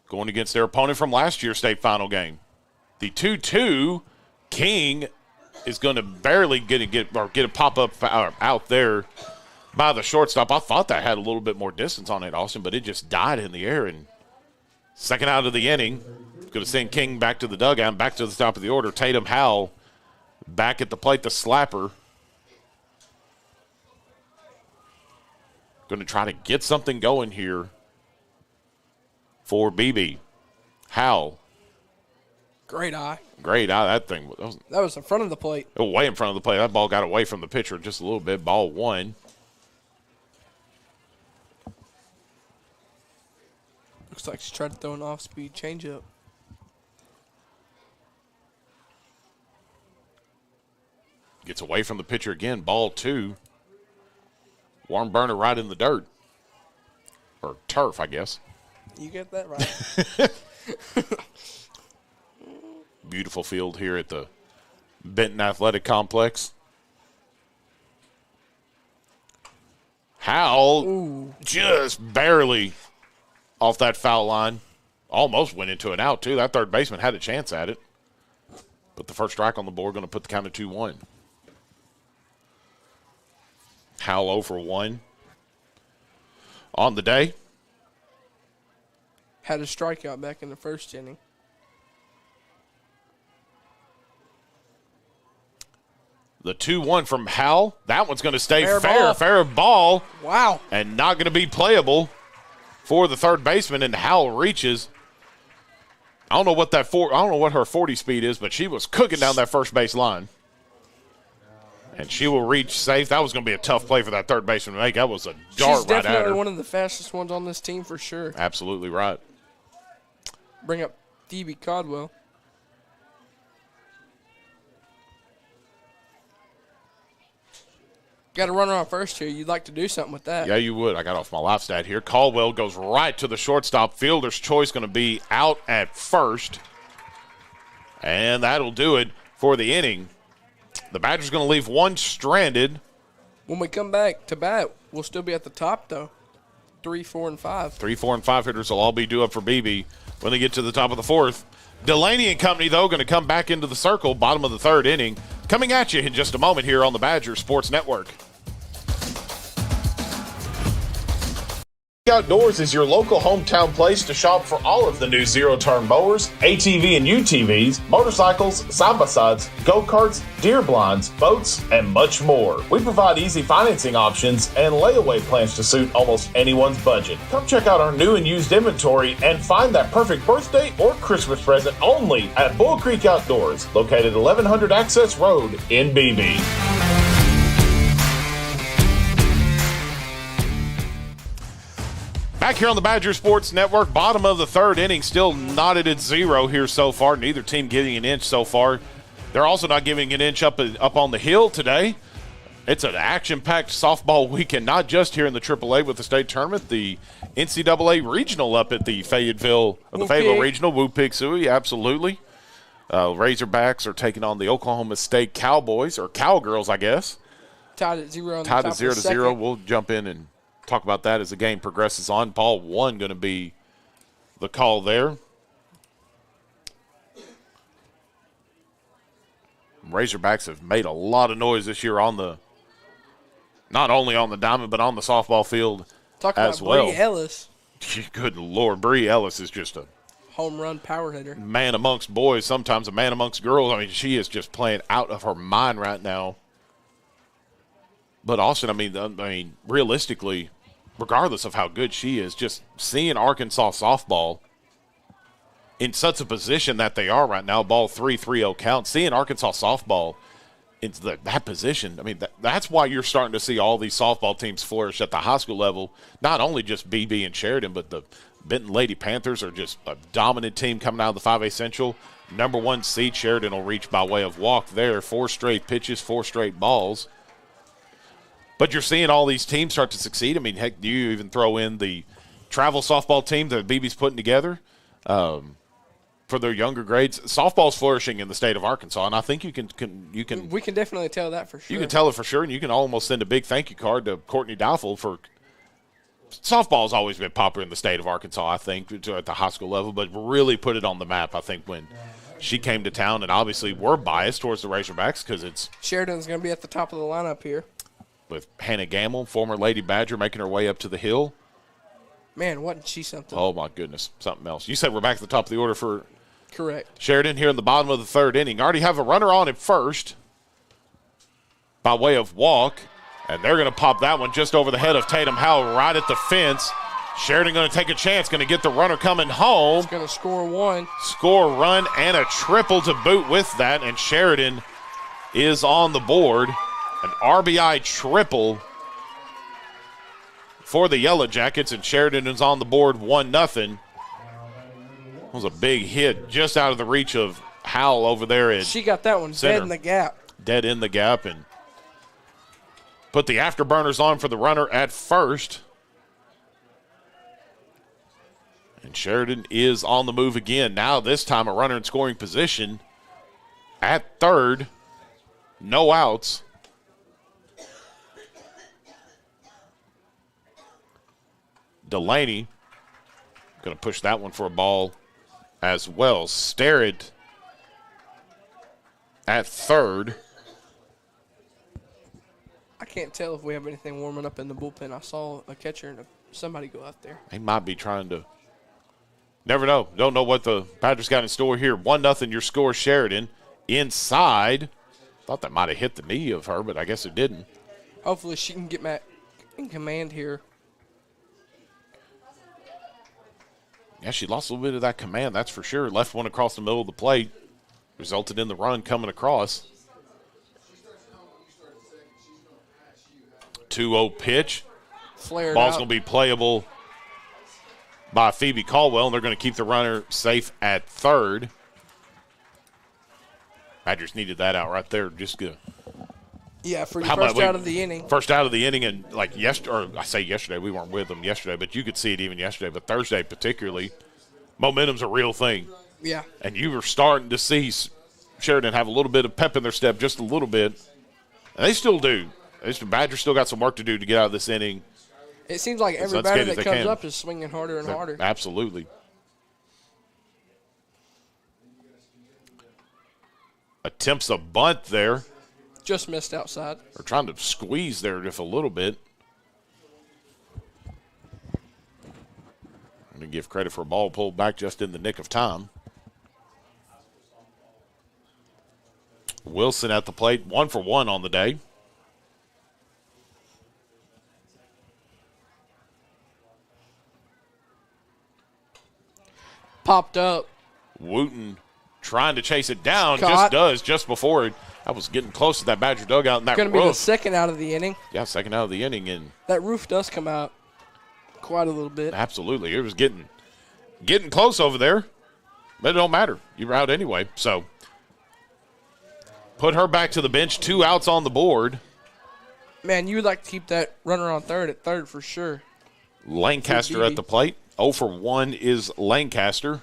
Going against their opponent from last year's state final game. The 2-2, King is going to barely get a pop-up out there by the shortstop. I thought that had a little bit more distance on it, Austin, but it just died in the air. And second out of the inning, going to send King back to the dugout, back to the top of the order. Tatum Howell back at the plate, the slapper. Going to try to get something going here for BB. Howell. Great eye. That thing. That was in front of the plate. Way in front of the plate. That ball got away from the pitcher just a little bit. Ball 1. Looks like she tried to throw an off-speed changeup. Gets away from the pitcher again. Ball 2. Warm burner right in the dirt. Or turf, I guess. You get that right. Beautiful field here at the Benton Athletic Complex. Howell just barely off that foul line. Almost went into an out, too. That third baseman had a chance at it. But the first strike on the board, going to put the count at 2-1. Howell 0 for 1 on the day. Had a strikeout back in the first inning. The 2-1 from Howell. That one's going to stay fair. Fair ball. Wow. And not going to be playable for the third baseman. And Howell reaches. I don't know what her 40 speed is, but she was cooking down that first base line. And she will reach safe. That was going to be a tough play for that third baseman to make. That was a dart right at her. She's definitely one of the fastest ones on this team for sure. Absolutely right. Bring up Phoebe Caldwell. Got a runner on first here. You'd like to do something with that. Yeah, you would. I got off my live stat here. Caldwell goes right to the shortstop. Fielder's choice going to be out at first. And that'll do it for the inning. The Badgers going to leave one stranded. When we come back to bat, we'll still be at the top, though. 3, 4, and 5. 3, 4, and 5 hitters will all be due up for BB when they get to the top of the fourth. Delaney and company, though, going to come back into the circle, bottom of the third inning. Coming at you in just a moment here on the Badger Sports Network. Outdoors is your local hometown place to shop for all of the new zero-turn mowers, ATV and UTVs, motorcycles, side-by-sides, go-karts, deer blinds, boats, and much more. We provide easy financing options and layaway plans to suit almost anyone's budget. Come check out our new and used inventory and find that perfect birthday or Christmas present only at Bull Creek Outdoors, located 1100 Access Road in BB. Back here on the Badger Sports Network, bottom of the third inning, still knotted at 0 here so far. Neither team getting an inch so far. They're also not giving an inch up on the hill today. It's an action-packed softball weekend, not just here in the AAA with the state tournament. The NCAA regional up at the Fayetteville Regional, Woo-Pig-Sooie, absolutely. Razorbacks are taking on the Oklahoma State Cowboys, or Cowgirls, I guess. Tied at 0 on the top top at 0 of the to 0. second. We'll jump in and talk about that as the game progresses on. Ball 1 going to be the call there. Razorbacks have made a lot of noise this year not only on the diamond, but on the softball field Talk as about well. Bree Ellis. Good Lord, Bree Ellis is just a home run power hitter. Man amongst boys, sometimes a man amongst girls. I mean, she is just playing out of her mind right now. But Austin, I mean, realistically, regardless of how good she is, just seeing Arkansas softball in such a position that they are right now, ball 3-3-0 count, seeing Arkansas softball in that position, I mean, that's why you're starting to see all these softball teams flourish at the high school level, not only just BB and Sheridan, but the Benton Lady Panthers are just a dominant team coming out of the 5A Central. Number 1 seed, Sheridan will reach by way of walk there. 4 straight pitches, 4 straight balls. But you're seeing all these teams start to succeed. I mean, heck, do you even throw in the travel softball team that BB's putting together for their younger grades? Softball's flourishing in the state of Arkansas, and I think you can. We can definitely tell that for sure. You can tell it for sure, and you can almost send a big thank you card to Courtney Doffel for. Softball's always been popular in the state of Arkansas, I think, at the high school level, but really put it on the map, I think, when she came to town. And obviously we're biased towards the Razorbacks because it's Sheridan's going to be at the top of the lineup here. With Hannah Gamble, former Lady Badger, making her way up to the hill. Man, wasn't she something? Oh, my goodness, something else. You said we're back at the top of the order for correct Sheridan here in the bottom of the 3rd inning. Already have a runner on at first by way of walk. And they're going to pop that one just over the head of Tatum Howell right at the fence. Sheridan going to take a chance, going to get the runner coming home. He's going to score 1. Score a run and a triple to boot with that, and Sheridan is on the board. An RBI triple for the Yellowjackets, and Sheridan is on the board 1-0. That was a big hit just out of the reach of Howell over there at She got that one center. dead in the gap. Dead in the gap, and put the afterburners on for the runner at first. And Sheridan is on the move again. Now this time a runner in scoring position at third. No outs. Delaney going to push that one for a ball as well. Starrett at third. I can't tell if we have anything warming up in the bullpen. I saw a catcher and somebody go out there. They might be trying to. Never know. Don't know what the Badgers got in store here. 1-0 your score, Sheridan. Inside. Thought that might have hit the knee of her, but I guess it didn't. Hopefully she can get back in command here. Yeah, she lost a little bit of that command, that's for sure. Left one across the middle of the plate. Resulted in the run coming across. 2-0 pitch. Flared Ball's out. going to be playable by Phoebe Caldwell, and they're going to keep the runner safe at third. Badgers needed that out right there. Just good. Yeah, for your first out of the inning. First out of the inning, and like yesterday, or I say yesterday, we weren't with them yesterday, but you could see it even yesterday. But Thursday particularly, momentum's a real thing. Yeah. And you were starting to see Sheridan have a little bit of pep in their step, just a little bit. And they still do. Badgers still got some work to do to get out of this inning. It seems like every batter that comes up is swinging harder and harder. Absolutely. Attempts a bunt there. Just missed outside. They're trying to squeeze there just a little bit. I'm going to give credit for a ball pulled back just in the nick of time. Wilson at the plate, 1 for 1 on the day. Popped up. Wooten trying to chase it down. Caught. Just before it. I was getting close to that Badger dugout. And that going to be the second out of the inning. Yeah, second out of the inning. And that roof does come out quite a little bit. Absolutely. It was getting close over there. But it don't matter. You were out anyway. So put her back to the bench. 2 outs on the board. Man, you would like to keep that runner on third at third for sure. Lancaster at the plate. 0 for 1 is Lancaster.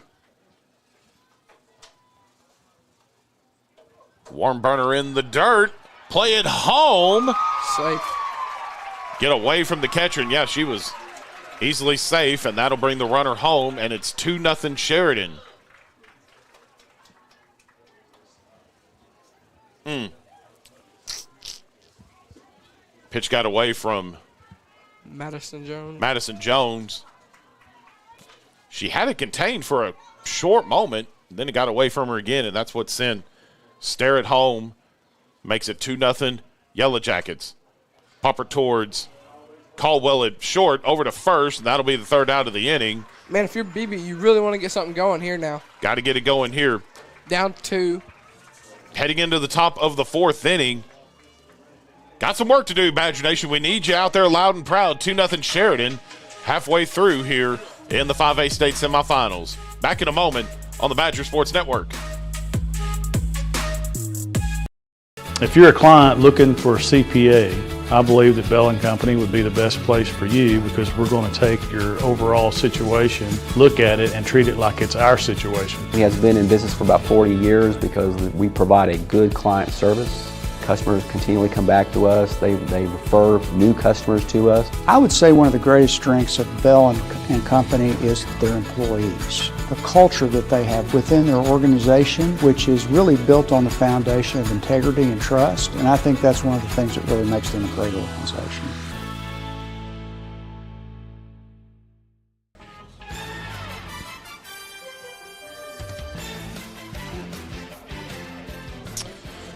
Warm burner in the dirt. Play it home. Safe. Get away from the catcher. And, yeah, she was easily safe, and that'll bring the runner home, and it's 2-0 Sheridan. Pitch got away from Madison Jones. She had it contained for a short moment, then it got away from her again, and that's what sent Stare at home. Makes it 2-0 Yellowjackets. Popper towards Caldwell at short, over to first, and that'll be the third out of the inning. Man, if you're BB, you really want to get something going here now. Got to get it going here. Down 2. Heading into the top of the fourth inning. Got some work to do, Badger Nation. We need you out there loud and proud. 2-0 Sheridan halfway through here in the 5A state semifinals. Back in a moment on the Badger Sports Network. If you're a client looking for a CPA, I believe that Bell & Company would be the best place for you because we're going to take your overall situation, look at it, and treat it like it's our situation. He has been in business for about 40 years because we provide a good client service. Customers continually come back to us. They refer new customers to us. I would say one of the greatest strengths of Bell and Company is their employees. The culture that they have within their organization, which is really built on the foundation of integrity and trust. And I think that's one of the things that really makes them a great organization.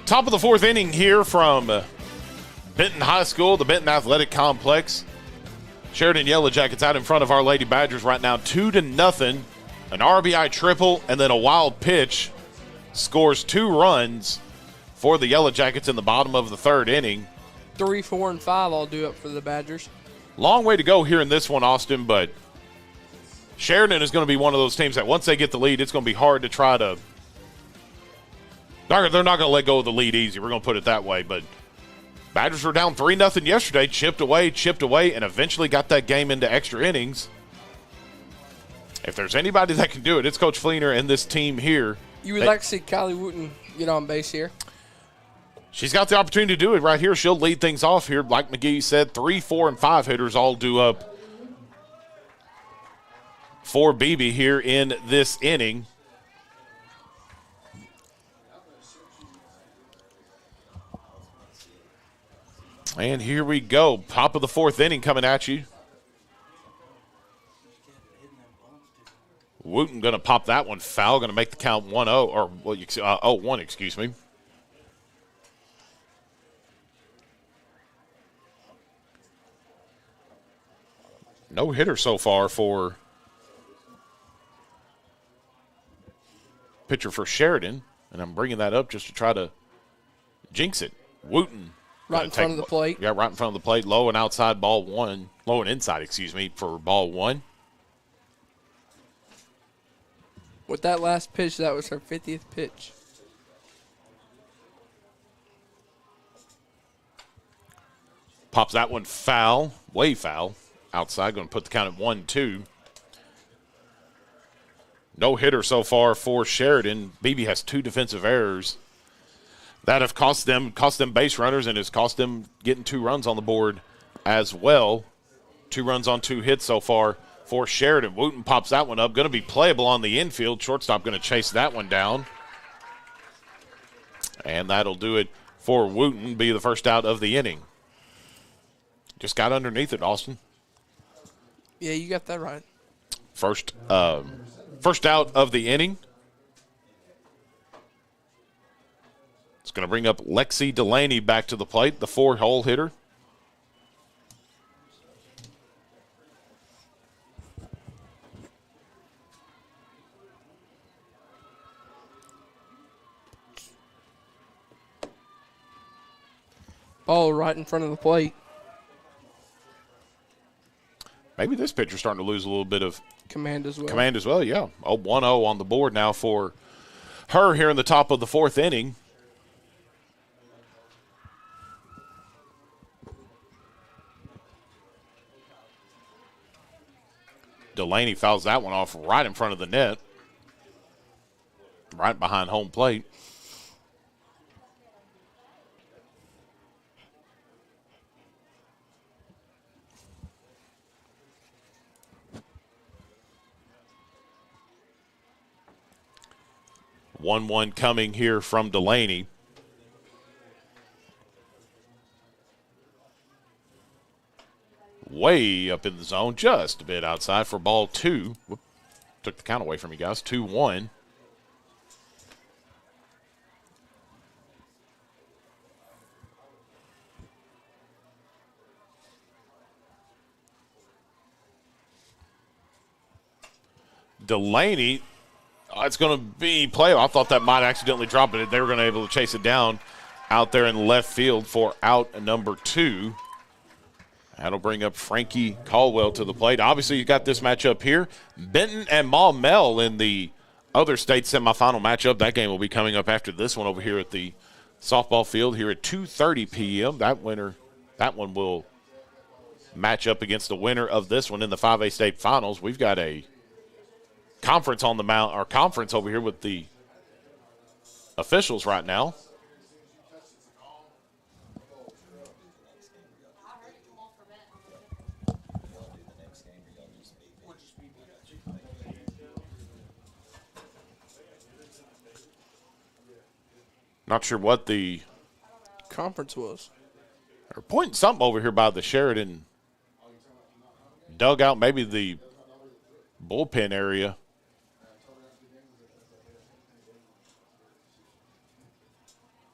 Top of the fourth inning here from Benton High School, the Benton Athletic Complex. Sheridan Yellowjackets out in front of our Lady Badgers right now, 2-0. An RBI triple and then a wild pitch scores 2 runs for the Yellowjackets in the bottom of the third inning. 3, 4, and 5 all due up for the Badgers. Long way to go here in this one, Austin, but Sheridan is going to be one of those teams that once they get the lead, it's going to be hard to try to – they're not going to let go of the lead easy. We're going to put it that way, but Badgers were down 3-0 yesterday, chipped away, and eventually got that game into extra innings. If there's anybody that can do it, it's Coach Fleener and this team here. You would like to see Kylie Wooten get on base here? She's got the opportunity to do it right here. She'll lead things off here. Like McGee said, 3, 4, and 5 hitters all due up for BB here in this inning. And here we go. Top of the fourth inning coming at you. Wooten going to pop that one foul. Going to make the count 1-0, or 0-1, excuse me. No hitter so far for pitcher for Sheridan, and I'm bringing that up just to try to jinx it. Wooten. Right in front of the plate. Yeah, right in front of the plate. Low and outside, ball 1. Low and inside, excuse me, for ball 1. With that last pitch, that was her 50th pitch. Pops that one foul, way foul. Outside, going to put the count at 1-2. No hitter so far for Sheridan. BB has 2 defensive errors that have cost them base runners and has cost them getting 2 runs on the board as well. 2 runs on 2 hits so far for Sheridan. Wooten pops that one up. Going to be playable on the infield. Shortstop going to chase that one down. And that'll do it for Wooten. Be the first out of the inning. Just got underneath it, Austin. Yeah, you got that right. First out of the inning. It's going to bring up Lexi Delaney back to the plate, the 4-hole hitter. Ball right in front of the plate. Maybe this pitcher's starting to lose a little bit of command as well. Yeah. 1-0 on the board now for her here in the top of the fourth inning. Delaney fouls that one off right in front of the net, right behind home plate. One coming here from Delaney. way up in the zone, just a bit outside for ball 2. Whoop. Took the count away from you guys, 2-1. Delaney, it's going to be play. I thought that might accidentally drop it. They were going to be able to chase it down out there in left field for out number 2. That'll bring up Frankie Caldwell to the plate. Obviously, you got this matchup here. Benton and Maumelle in the other state semifinal matchup. That game will be coming up after this one over here at the softball field here at 2:30 p.m. That one will match up against the winner of this one in the 5A state finals. We've got a conference on the mount, or conference over here with the officials right now. Not sure what the conference was. They're pointing something over here by the Sheridan dugout, maybe the bullpen area.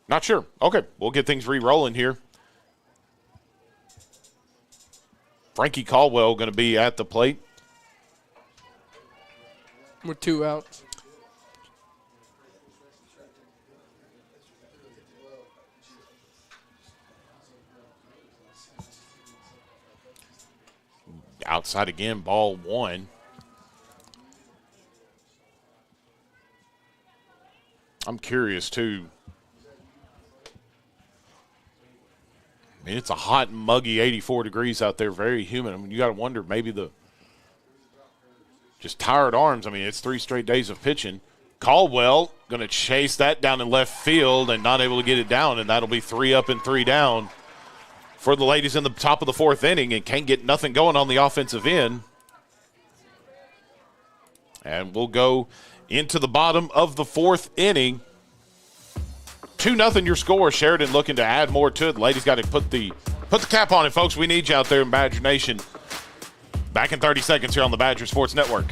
Not sure. Okay, we'll get things re-rolling here. Frankie Caldwell going to be at the plate. With 2 outs. Outside again, ball 1. I'm curious, too. I mean, it's a hot and muggy 84 degrees out there, very humid. I mean, you got to wonder maybe just tired arms. I mean, it's 3 straight days of pitching. Caldwell going to chase that down in left field and not able to get it down, and that'll be 3 up and 3 down for the ladies in the top of the 4th inning, and can't get nothing going on the offensive end. And we'll go into the bottom of the 4th inning. 2-0 your score. Sheridan looking to add more to it. The ladies got to put the cap on it, folks. We need you out there in Badger Nation. Back in 30 seconds here on the Badger Sports Network.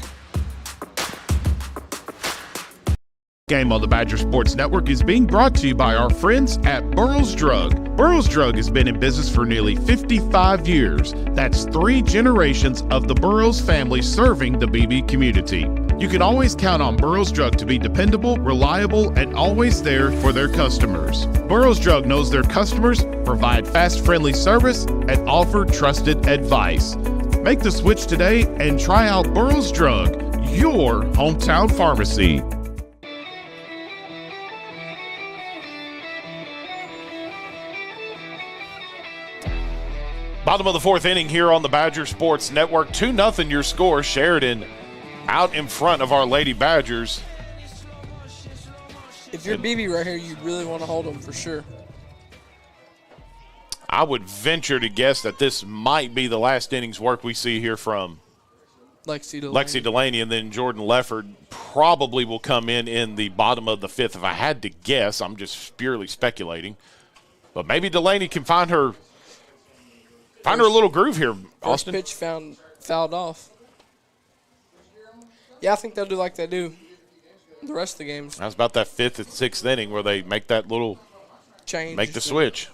Game on the Badger Sports Network is being brought to you by our friends at Burroughs Drug. Burroughs Drug has been in business for nearly 55 years. That's 3 generations of the Burroughs family serving the BB community. You can always count on Burroughs Drug to be dependable, reliable, and always there for their customers. Burroughs Drug knows their customers, provide fast, friendly service, and offer trusted advice. Make the switch today and try out Burroughs Drug, your hometown pharmacy. Bottom of the 4th inning here on the Badger Sports Network. 2-0 your score. Sheridan out in front of our Lady Badgers. If you're BB right here, you really want to hold them for sure. I would venture to guess that this might be the last innings work we see here from Lexi Delaney, and then Jordan Lefford probably will come in the bottom of the 5th. If I had to guess, I'm just purely speculating. But maybe Delaney can find her a little groove here, Austin. First pitch fouled off. Yeah, I think they'll do like they do the rest of the games. That's about that 5th and 6th inning where they make that little change, make the switch.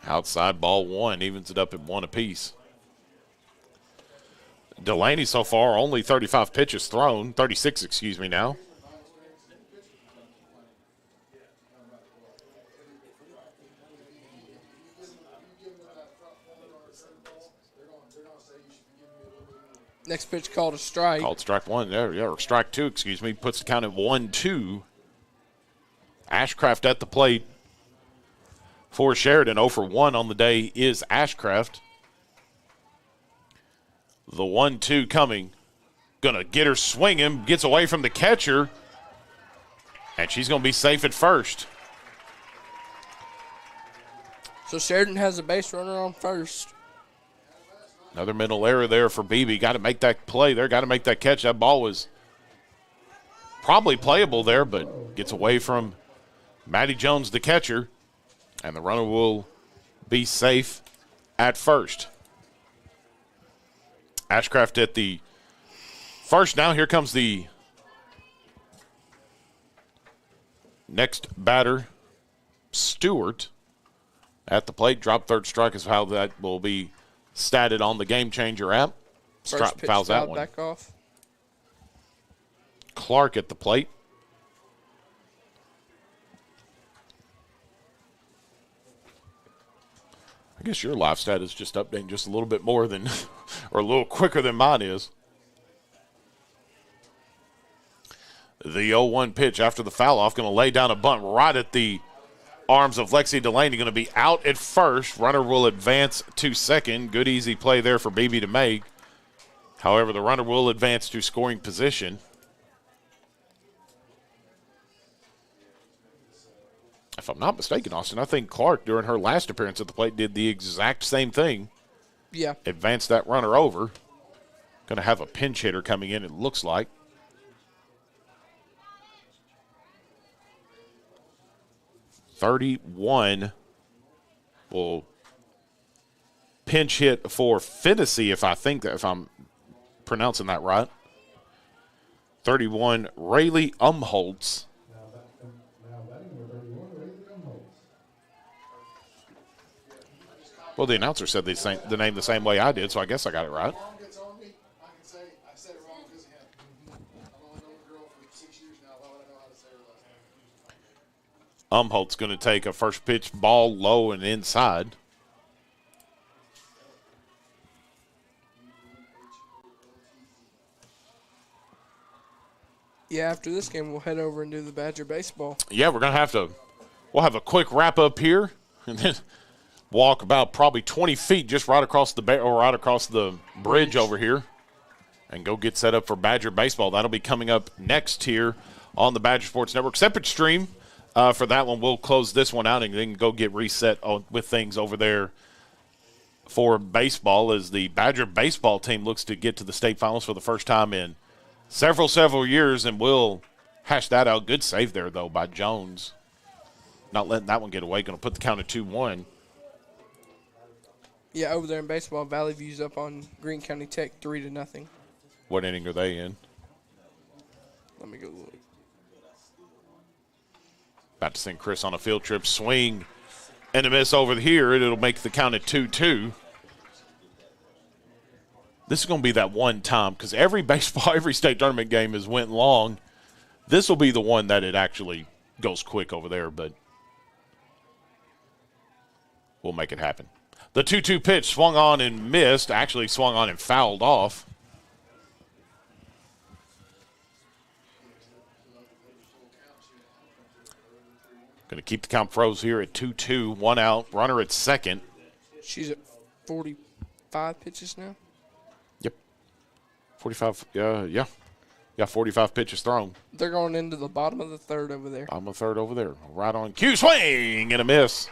Outside ball 1 evens it up at 1 apiece. Delaney so far only 35 pitches thrown, 36, excuse me now. Next pitch called a strike. Called strike 1 there, yeah, or strike 2, excuse me. Puts the count at 1-2. Ashcraft at the plate for Sheridan. 0 for 1 on the day is Ashcraft. The 1-2 coming. Gonna get her swinging. Gets away from the catcher. And she's gonna be safe at first. So Sheridan has a base runner on first. Another mental error there for BB. Got to make that play there. Got to make that catch. That ball was probably playable there, but gets away from Maddie Jones, the catcher, and the runner will be safe at first. Ashcraft at the first now. Here comes the next batter, Stewart, at the plate. Drop third strike is how that will be statted on the Game Changer app. First pitch fouls that one. back off. Clark at the plate. I guess your live stat is just updating just a little bit more than, or a little quicker than mine is. The 0-1 pitch after the foul off, going to lay down a bunt right at the arms of Lexi Delaney. Going to be out at first. Runner will advance to second. Good easy play there for BB to make. However, the runner will advance to scoring position. If I'm not mistaken, Austin, I think Clark, during her last appearance at the plate, did the exact same thing. Yeah. Advanced that runner over. Going to have a pinch hitter coming in, it looks like. .31 will pinch hit for Finnessy, if I'm pronouncing that right. 31, Rayleigh Umholtz. Well, the announcer said the name the same way I did, so I guess I got it right. Umholtz going to take a first pitch ball low and inside. Yeah, after this game, we'll head over and do the Badger baseball. Yeah, we'll have a quick wrap up here, and then walk about probably 20 feet just right across the bridge over here, and go get set up for Badger baseball. That'll be coming up next here on the Badger Sports Network. Separate stream for that one. We'll close this one out and then go get reset with things over there for baseball, as the Badger baseball team looks to get to the state finals for the first time in several years, and we'll hash that out. Good save there, though, by Jones. Not letting that one get away. Going to put the count at 2-1. Yeah, over there in baseball, Valley View's up on Greene County Tech 3-0. What inning are they in? Let me go look. About to send Chris on a field trip. Swing and a miss over here. It'll make the count at 2-2. This is going to be that one time, because every state tournament game has went long. This will be the one that it actually goes quick over there, but we'll make it happen. The 2-2 pitch swung on and missed. Actually swung on and fouled off. Going to keep the count froze here at 2-2. 1 out. Runner at second. She's at 45 pitches now? Yep. 45. Yeah, 45 pitches thrown. They're going into the bottom of the third over there. Bottom of the third over there. Right on cue. Swing and a miss.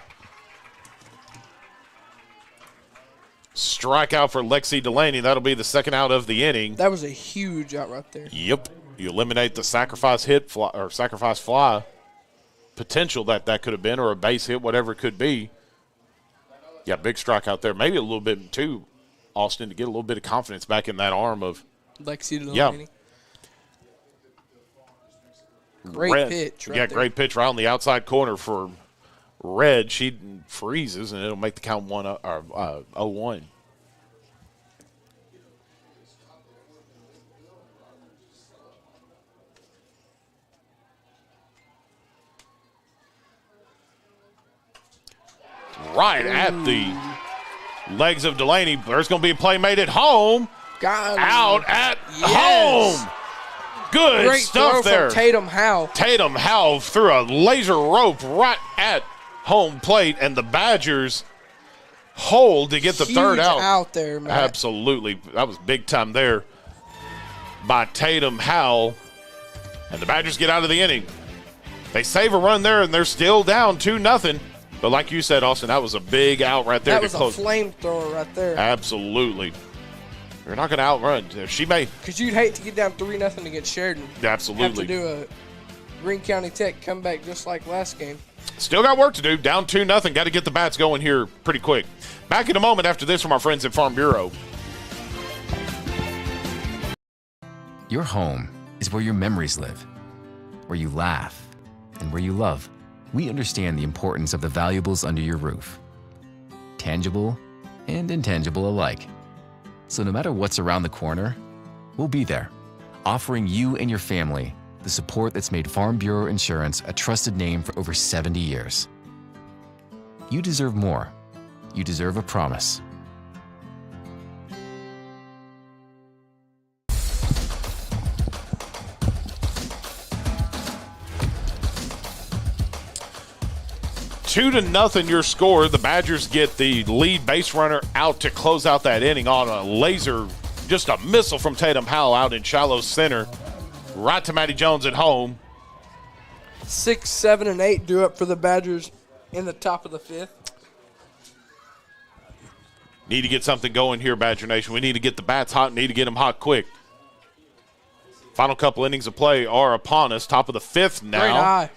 Strikeout for Lexi Delaney. That'll be the second out of the inning. That was a huge out right there. Yep. You eliminate the sacrifice fly potential that could have been, or a base hit, whatever it could be. Yeah, big strikeout there. Maybe a little bit too, Austin, to get a little bit of confidence back in that arm of Lexi Delaney. Yeah. Great pitch. Right there. Great pitch right on the outside corner for Red. She freezes, and it'll make the count 0-1. Right at the legs of Delaney. There's going to be a play made at home. Out at home. Good Great stuff throw there. From Tatum Howe. Tatum Howe threw a laser rope right at home plate, and the Badgers hold to get the third out. There, Matt. Absolutely. That was big time there by Tatum Howe. And the Badgers get out of the inning. They save a run there, and they're still down 2-0. But like you said, Austin, that was a big out right there. That was a flamethrower right there. Absolutely. They're not going to outrun. She may. Because you'd hate to get down 3-0 against Sheridan. Absolutely. Have to do a Greene County Tech comeback just like last game. Still got work to do. Down 2-0. Got to get the bats going here pretty quick. Back in a moment after this from our friends at Farm Bureau. Your home is where your memories live, where you laugh, and where you love. We understand the importance of the valuables under your roof, tangible and intangible alike. So no matter what's around the corner, we'll be there, offering you and your family the support that's made Farm Bureau Insurance a trusted name for over 70 years. You deserve more. You deserve a promise. Two to nothing your score. The Badgers get the lead base runner out to close out that inning on a laser, just a missile from Tatum Howell out in shallow center, right to Matty Jones at home. 6, 7, and 8 due up for the Badgers in the top of the 5th. Need to get something going here, Badger Nation. We need to get the bats hot. Need to get them hot quick. Final couple innings of play are upon us. Top of the 5th now. Great eye.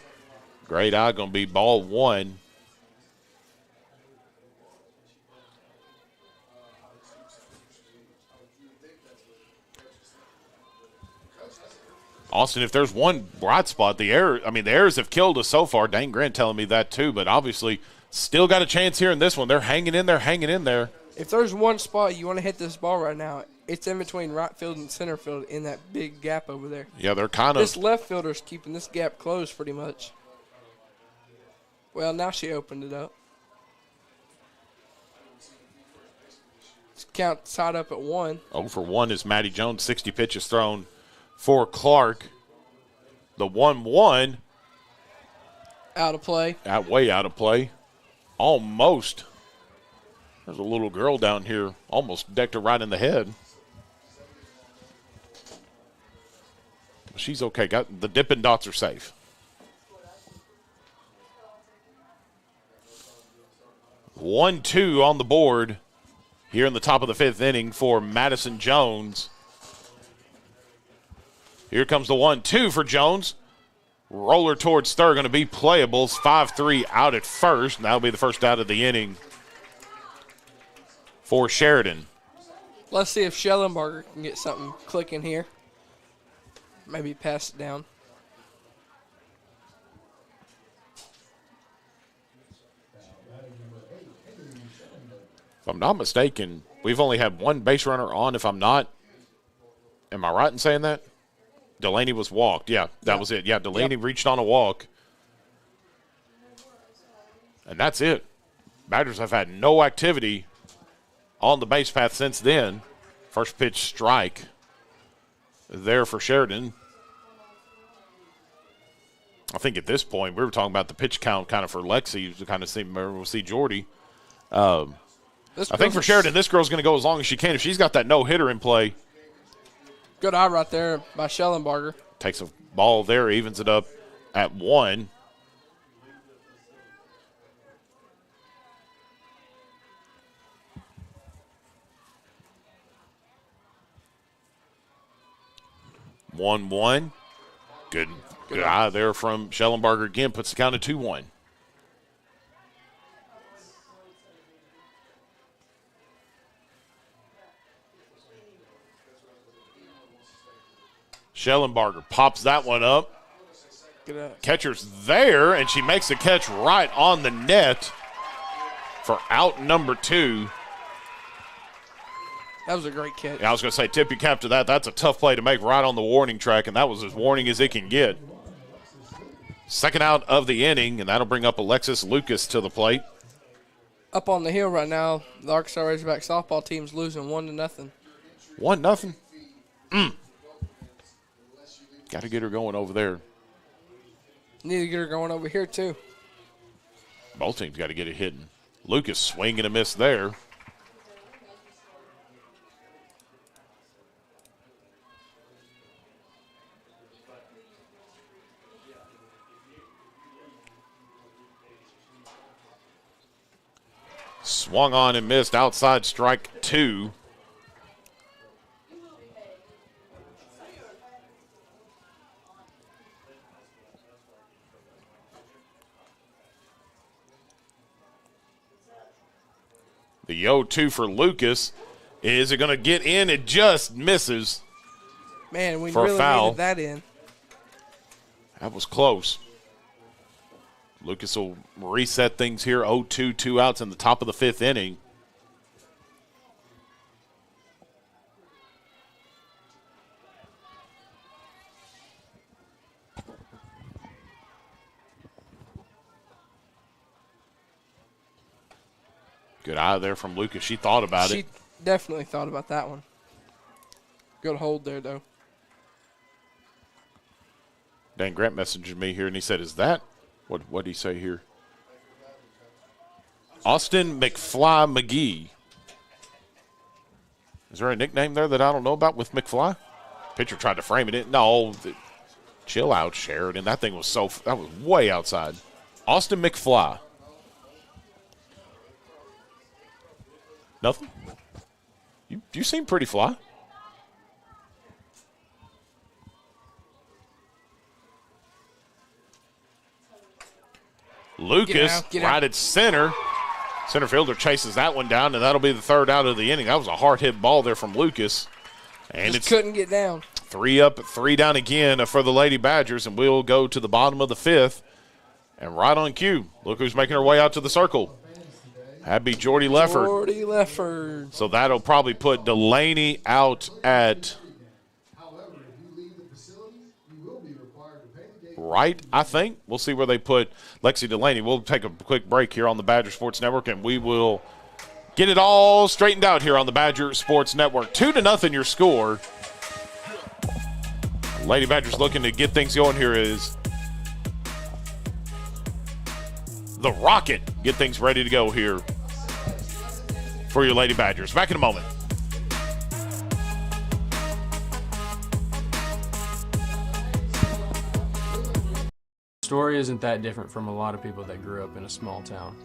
Great eye, going to be ball 1. Austin, if there's one bright spot, the errors have killed us so far. Dane Grant telling me that too, but obviously still got a chance here in this one. They're hanging in there. If there's one spot you want to hit this ball right now, it's in between right field and center field in that big gap over there. Yeah, they're kind of. This left fielder's keeping this gap closed pretty much. Well, now she opened it up. Count tied up at 1. 0 for 1 is Matty Jones. 60 pitches thrown for Clark. The 1-1. Out of play. Way out of play. Almost. There's a little girl down here. Almost decked her right in the head. She's okay. Got the Dippin' Dots are safe. 1-2 on the board here in the top of the 5th inning for Madison Jones. Here comes the 1-2 for Jones. Roller towards third, going to be playable. 5-3 out at first, and that'll be the first out of the inning for Sheridan. Let's see if Schellenberger can get something clicking here. Maybe pass it down. If I'm not mistaken, we've only had one base runner on. If I'm not, am I right in saying that? Delaney was walked. Yeah, that was it. Yeah, Delaney reached on a walk. And that's it. Badgers have had no activity on the base path since then. First pitch strike there for Sheridan. I think at this point, we were talking about the pitch count kind of for Lexi to kind of see, remember, we'll see Jordy. I think for Sheridan, this girl's going to go as long as she can. If she's got that no-hitter in play. Good eye right there by Schellenberger. Takes a ball there, evens it up at 1. One. Good eye there from Schellenberger again. Puts the count at 2-1. Schellenberger pops that one up. Catcher's there, and she makes the catch right on the net for out number 2. That was a great catch. Yeah, I was going to say, tip your cap to that. That's a tough play to make right on the warning track, and that was as warning as it can get. Second out of the inning, and that'll bring up Alexis Lucas to the plate. Up on the hill right now, the Arkansas Razorback softball team's losing 1-0. 1-0? Got to get her going over there. Need to get her going over here, too. Both teams got to get it hitting. Lucas swing and a miss there. Swung on and missed. Outside strike 2. The 0-2 for Lucas. Is it going to get in? It just misses. Man, we for really a foul. needed that in. That was close. Lucas will reset things here. 0-2, 2 outs in the top of the 5th inning. Good eye there from Lucas. She thought about it. She definitely thought about that one. Good hold there, though. Dan Grant messaged me here, and he said, is that, what did he say here? Austin McFly McGee. Is there a nickname there that I don't know about with McFly? Pitcher tried to frame it. No, chill out, Sheridan. That thing was that was way outside. Austin McFly. Nothing? You seem pretty fly. Lucas right at center. Center fielder chases that one down, and that'll be the 3rd out of the inning. That was a hard hit ball there from Lucas. And Just couldn't get down. 3 up, 3 down again for the Lady Badgers, and we'll go to the bottom of the 5th. And right on cue, look who's making her way out to the circle. That'd be Jordy Lefford. Jordy Lefford. So that'll probably put Delaney out at right, I think. We'll see where they put Lexi Delaney. We'll take a quick break here on the Badger Sports Network, and we will get it all straightened out here on the Badger Sports Network. 2-0 your score. Lady Badgers looking to get things going here is the Rocket. Get things ready to go here for your Lady Badgers. Back in a moment. Story isn't that different from a lot of people that grew up in a small town.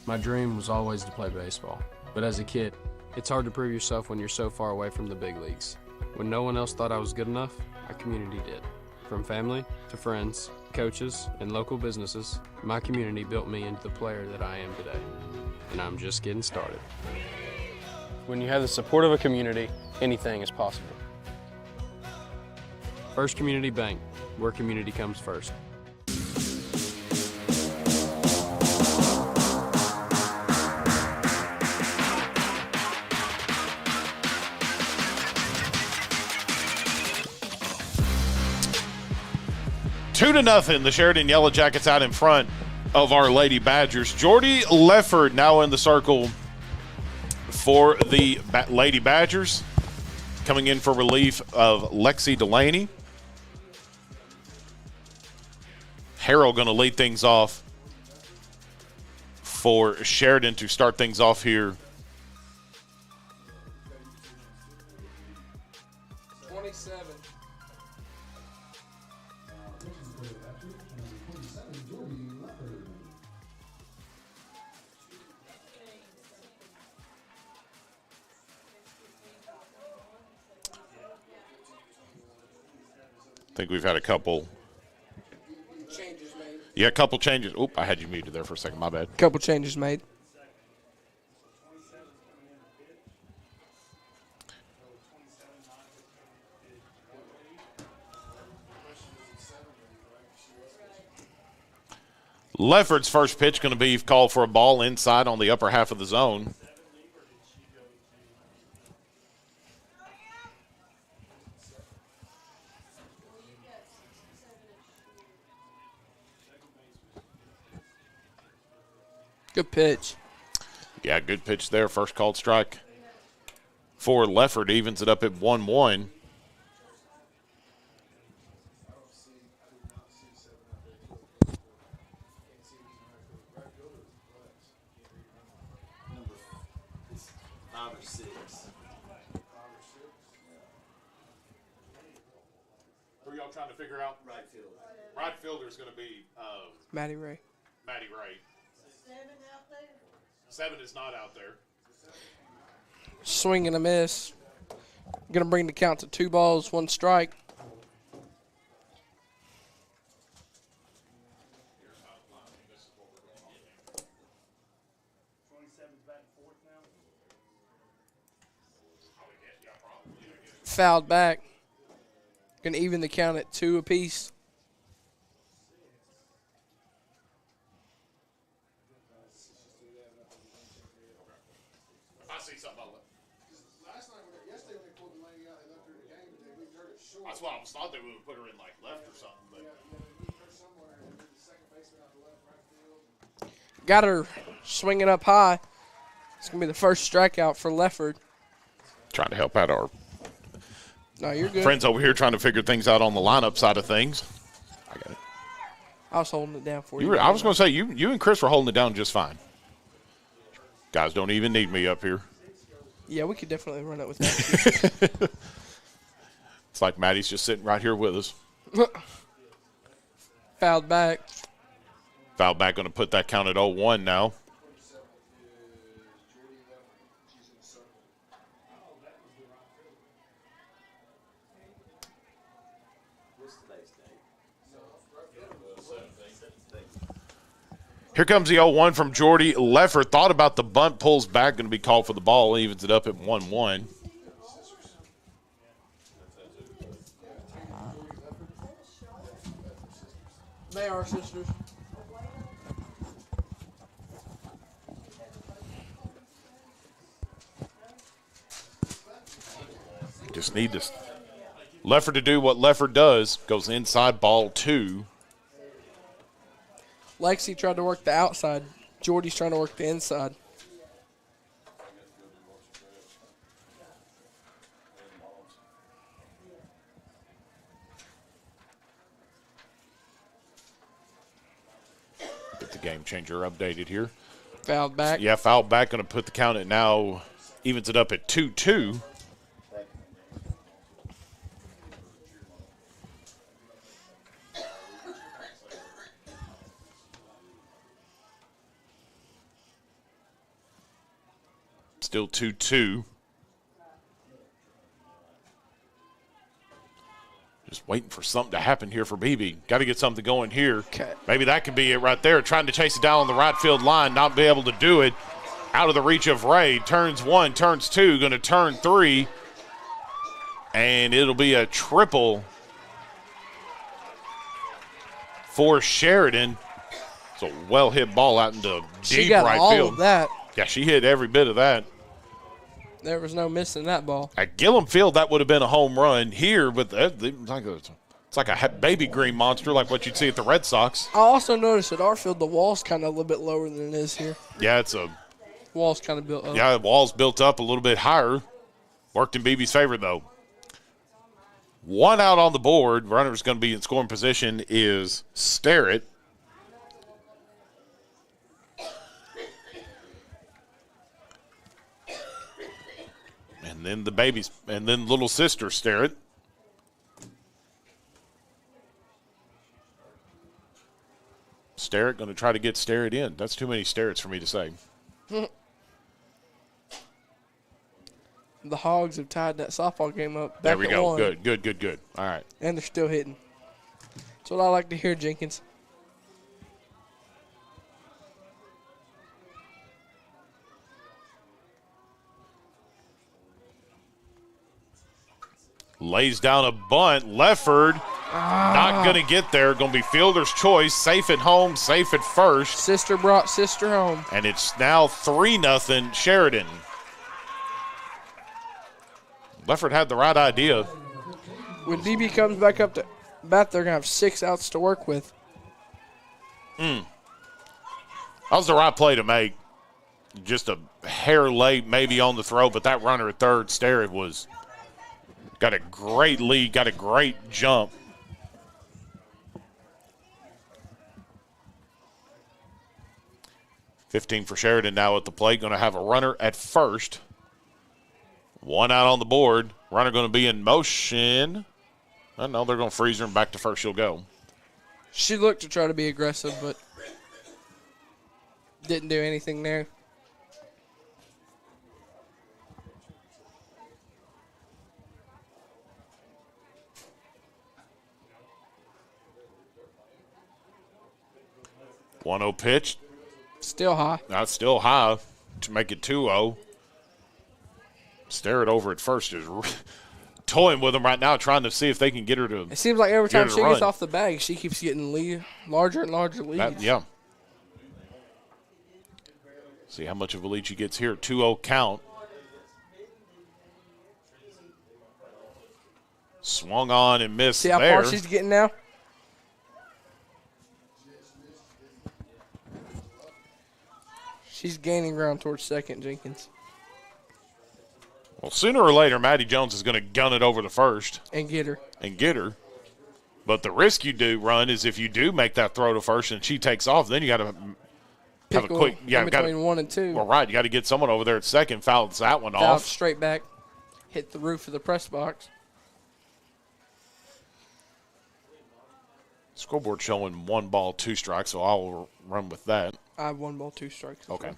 My dream was always to play baseball, but as a kid, it's hard to prove yourself when you're so far away from the big leagues. When no one else thought I was good enough, our community did. From family to friends, coaches, and local businesses, my community built me into the player that I am today. And I'm just getting started. When you have the support of a community, anything is possible. First Community Bank, where community comes first. Two to nothing, the Sheridan Yellowjackets out in front of our Lady Badgers. Jordy Lefford now in the circle for the Lady Badgers, coming in for relief of Lexi Delaney. Harrell going to lead things off for Sheridan to start things off here. 27. I think we've had a couple changes made. Yeah, a couple changes. Oop, I had you muted there for a second. My bad. Couple changes made. Lefford's first pitch going to be called for a ball inside on the upper half of the zone. Good pitch. Yeah, good pitch there. First called strike for Lefford. Evens it up at 1-1. Who are y'all trying to figure out? Right fielder. Right fielder is going to be Maddie Ray. Maddie Ray. 7 is not out there. Swing and a miss. Going to bring the count to 2 balls, 1 strike. Fouled back. Going to even the count at 2 apiece. I see something That's why I thought they would put her in like left or something. But. Got her swinging up high. It's going to be the first strikeout for Lefford. Trying to help out our no, you're good. friends over here trying to figure things out on the lineup side of things. I got it. I was holding it down for you. I was going to say, you and Chris were holding it down just fine. Guys don't even need me up here. Yeah, we could definitely run it with that. It's like Maddie's just sitting right here with us. Fouled back. Fouled back, going to put that count at 0-1 now. Here comes the 0-1 from Jordy Leffert. Thought about the bunt, pulls back, going to be called for the ball, evens it up at 1-1. They are sisters. Just need this Leffert to do what Leffert does. Goes inside, ball 2. Lexi tried to work the outside. Jordy's trying to work the inside. Get the game changer updated here. Fouled back. Yeah, fouled back. Going to put the count at now. Evens it up at 2-2. Still 2-2. Just waiting for something to happen here for BB. Got to get something going here. Okay. Maybe that could be it right there. Trying to chase it down on the right field line, not be able to do it. Out of the reach of Ray. Turns 1, turns 2, going to turn 3. And it'll be a triple for Sheridan. It's a well-hit ball out into deep right all field. Of that. Yeah, she hit every bit of that. There was no missing that ball. At Gillum Field, that would have been a home run. Here, with it's like a baby green monster, like what you'd see at the Red Sox. I also noticed at our field, the wall's kind of a little bit lower than it is here. Yeah, it's a wall's kind of built up. Yeah, the wall's built up a little bit higher. Worked in BB's favor, though. 1 out on the board. Runner's going to be in scoring position is Starrett. And then the babies, and then little sister Starrett. Starrett going to try to get Starrett in. That's too many Starretts for me to say. The Hogs have tied that softball game up. Back There we go. 1. Good. All right. And they're still hitting. That's what I like to hear, Jenkins. Lays down a bunt. Lefford not going to get there. Going to be fielder's choice. Safe at home, safe at first. Sister brought sister home. And it's now 3-0 Sheridan. Lefford had the right idea. When BB comes back up to bat, they're going to have 6 outs to work with. That was the right play to make. Just a hair late maybe on the throw, but that runner at third, Starrett, was got a great lead, got a great jump. $15 for Sheridan now at the plate. Going to have a runner at first. 1 out on the board. Runner going to be in motion. I know they're going to freeze her and back to first she'll go. She looked to try to be aggressive, but didn't do anything there. One-0 pitch. Still high. That's still high to make it 2-0. Stare it over at first is toying with them right now, trying to see if they can get her to. It seems like every get her time to she run. gets off the bag, she keeps getting larger and larger leads. Yeah. See how much of a lead she gets here. 2-0 count. Swung on and missed See how there. far she's getting now? She's gaining ground towards second, Jenkins. Well, sooner or later, Maddie Jones is going to gun it over the first. And get her. But the risk you do run is if you do make that throw to first and she takes off, then you got to have a quick. Yeah, between 1 and 2. Well, right. You got to get someone over there at second, fouls that one Fouled off. straight back, hit the roof of the press box. Scoreboard showing 1 ball, 2 strikes, so I'll run with that. I have 1 ball, 2 strikes. Okay.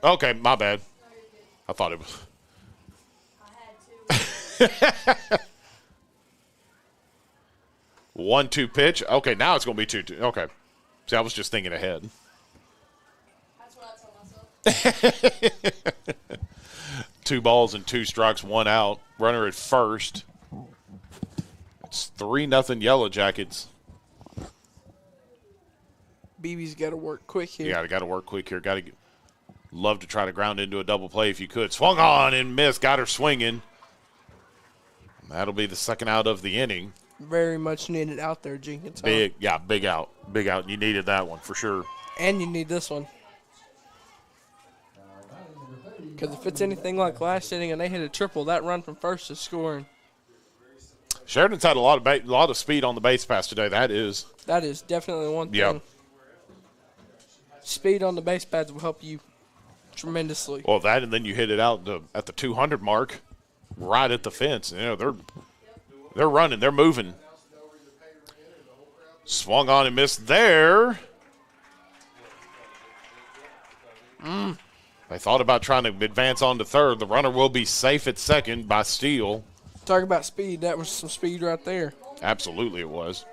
Okay, my bad. I thought it was. I had 2. 1-2 pitch. Okay, now it's going to be 2-2. Okay. See, I was just thinking ahead. That's what I tell myself. 2 balls and 2 strikes, 1 out. Runner at first. It's 3-0 Yellow Jackets. BB's got to work quick here. Yeah, got to work quick here. Got to love to try to ground into a double play if you could. Swung on and missed. Got her swinging. That'll be the second out of the inning. Very much needed out there, Jenkins. Big out. Big out. You needed that one for sure. And you need this one. Because if it's anything like last inning and they hit a triple, that run from first is scoring. Sheridan's had a lot of speed on the base pass today. That is definitely one thing. Yeah. Speed on the base pads will help you tremendously. Well, that and then you hit it out at the 200 mark, right at the fence. You know they're running, they're moving. Swung on and missed there. They thought about trying to advance on to third. The runner will be safe at second by steal. Talk about speed. That was some speed right there. Absolutely it was.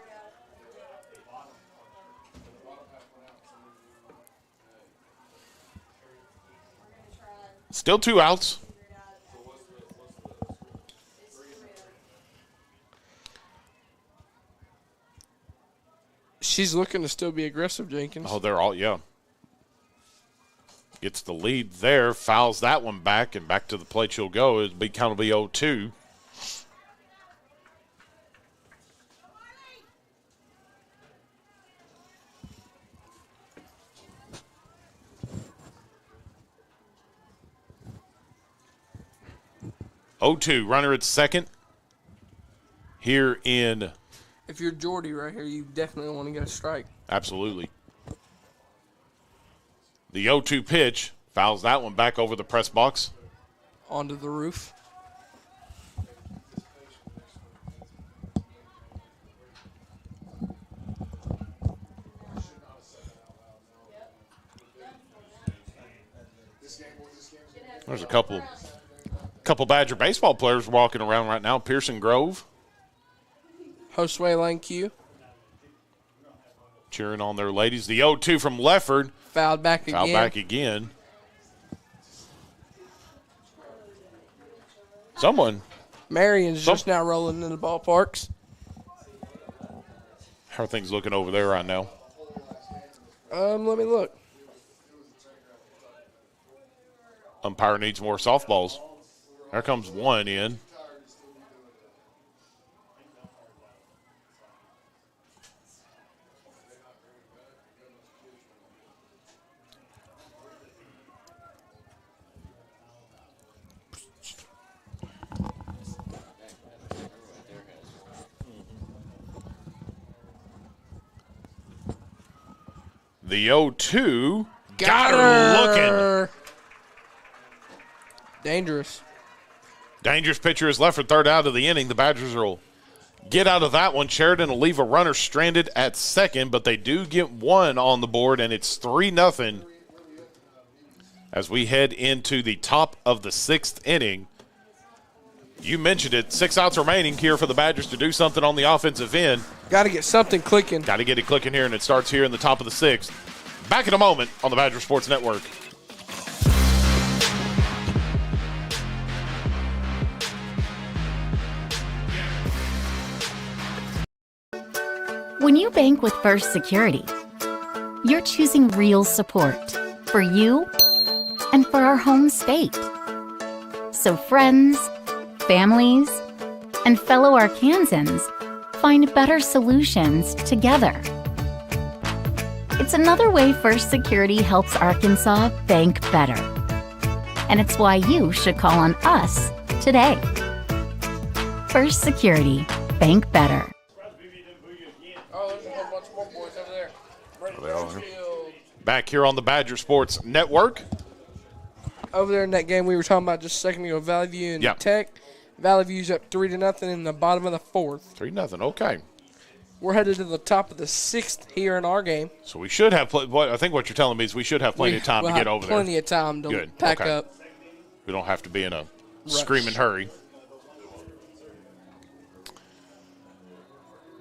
Still 2 outs. She's looking to still be aggressive, Jenkins. Oh, they're all, yeah. Gets the lead there, fouls that one back, and back to the plate she'll go. It'll be kind of be 0-2. Runner at second here in. If you're Jordy right here, you definitely want to get a strike. Absolutely. The 0-2 pitch fouls that one back over the press box. Onto the roof. There's a couple Badger baseball players walking around right now. Pearson Grove. Josue Lane Q. Cheering on their ladies. The 0-2 from Lefford. Fouled back again. Someone. Marion's just now rolling in the ballparks. How are things looking over there right now? Let me look. Umpire needs more softballs. There comes one in. The 0-2 got her looking. Dangerous pitcher is left for third out of the inning. The Badgers will get out of that one. Sheridan will leave a runner stranded at second, but they do get one on the board, and it's 3-0 as we head into the top of the 6th inning. You mentioned it. 6 outs remaining here for the Badgers to do something on the offensive end. Got to get something clicking. Got to get it clicking here, and it starts here in the top of the 6th. Back in a moment on the Badger Sports Network. When you bank with First Security, you're choosing real support for you and for our home state. So friends, families, and fellow Arkansans find better solutions together. It's another way First Security helps Arkansas bank better. And it's why you should call on us today. First Security, bank better. Back here on the Badger Sports Network. Over there in that game we were talking about just a second ago, Valley View and Tech. Valley View's up 3-0 in the bottom of the fourth. 3-0, okay. We're headed to the top of the sixth here in our game. So we should have I think what you're telling me is we should have plenty of time to get over there. Plenty of time to pack up. We don't have to be in a screaming hurry.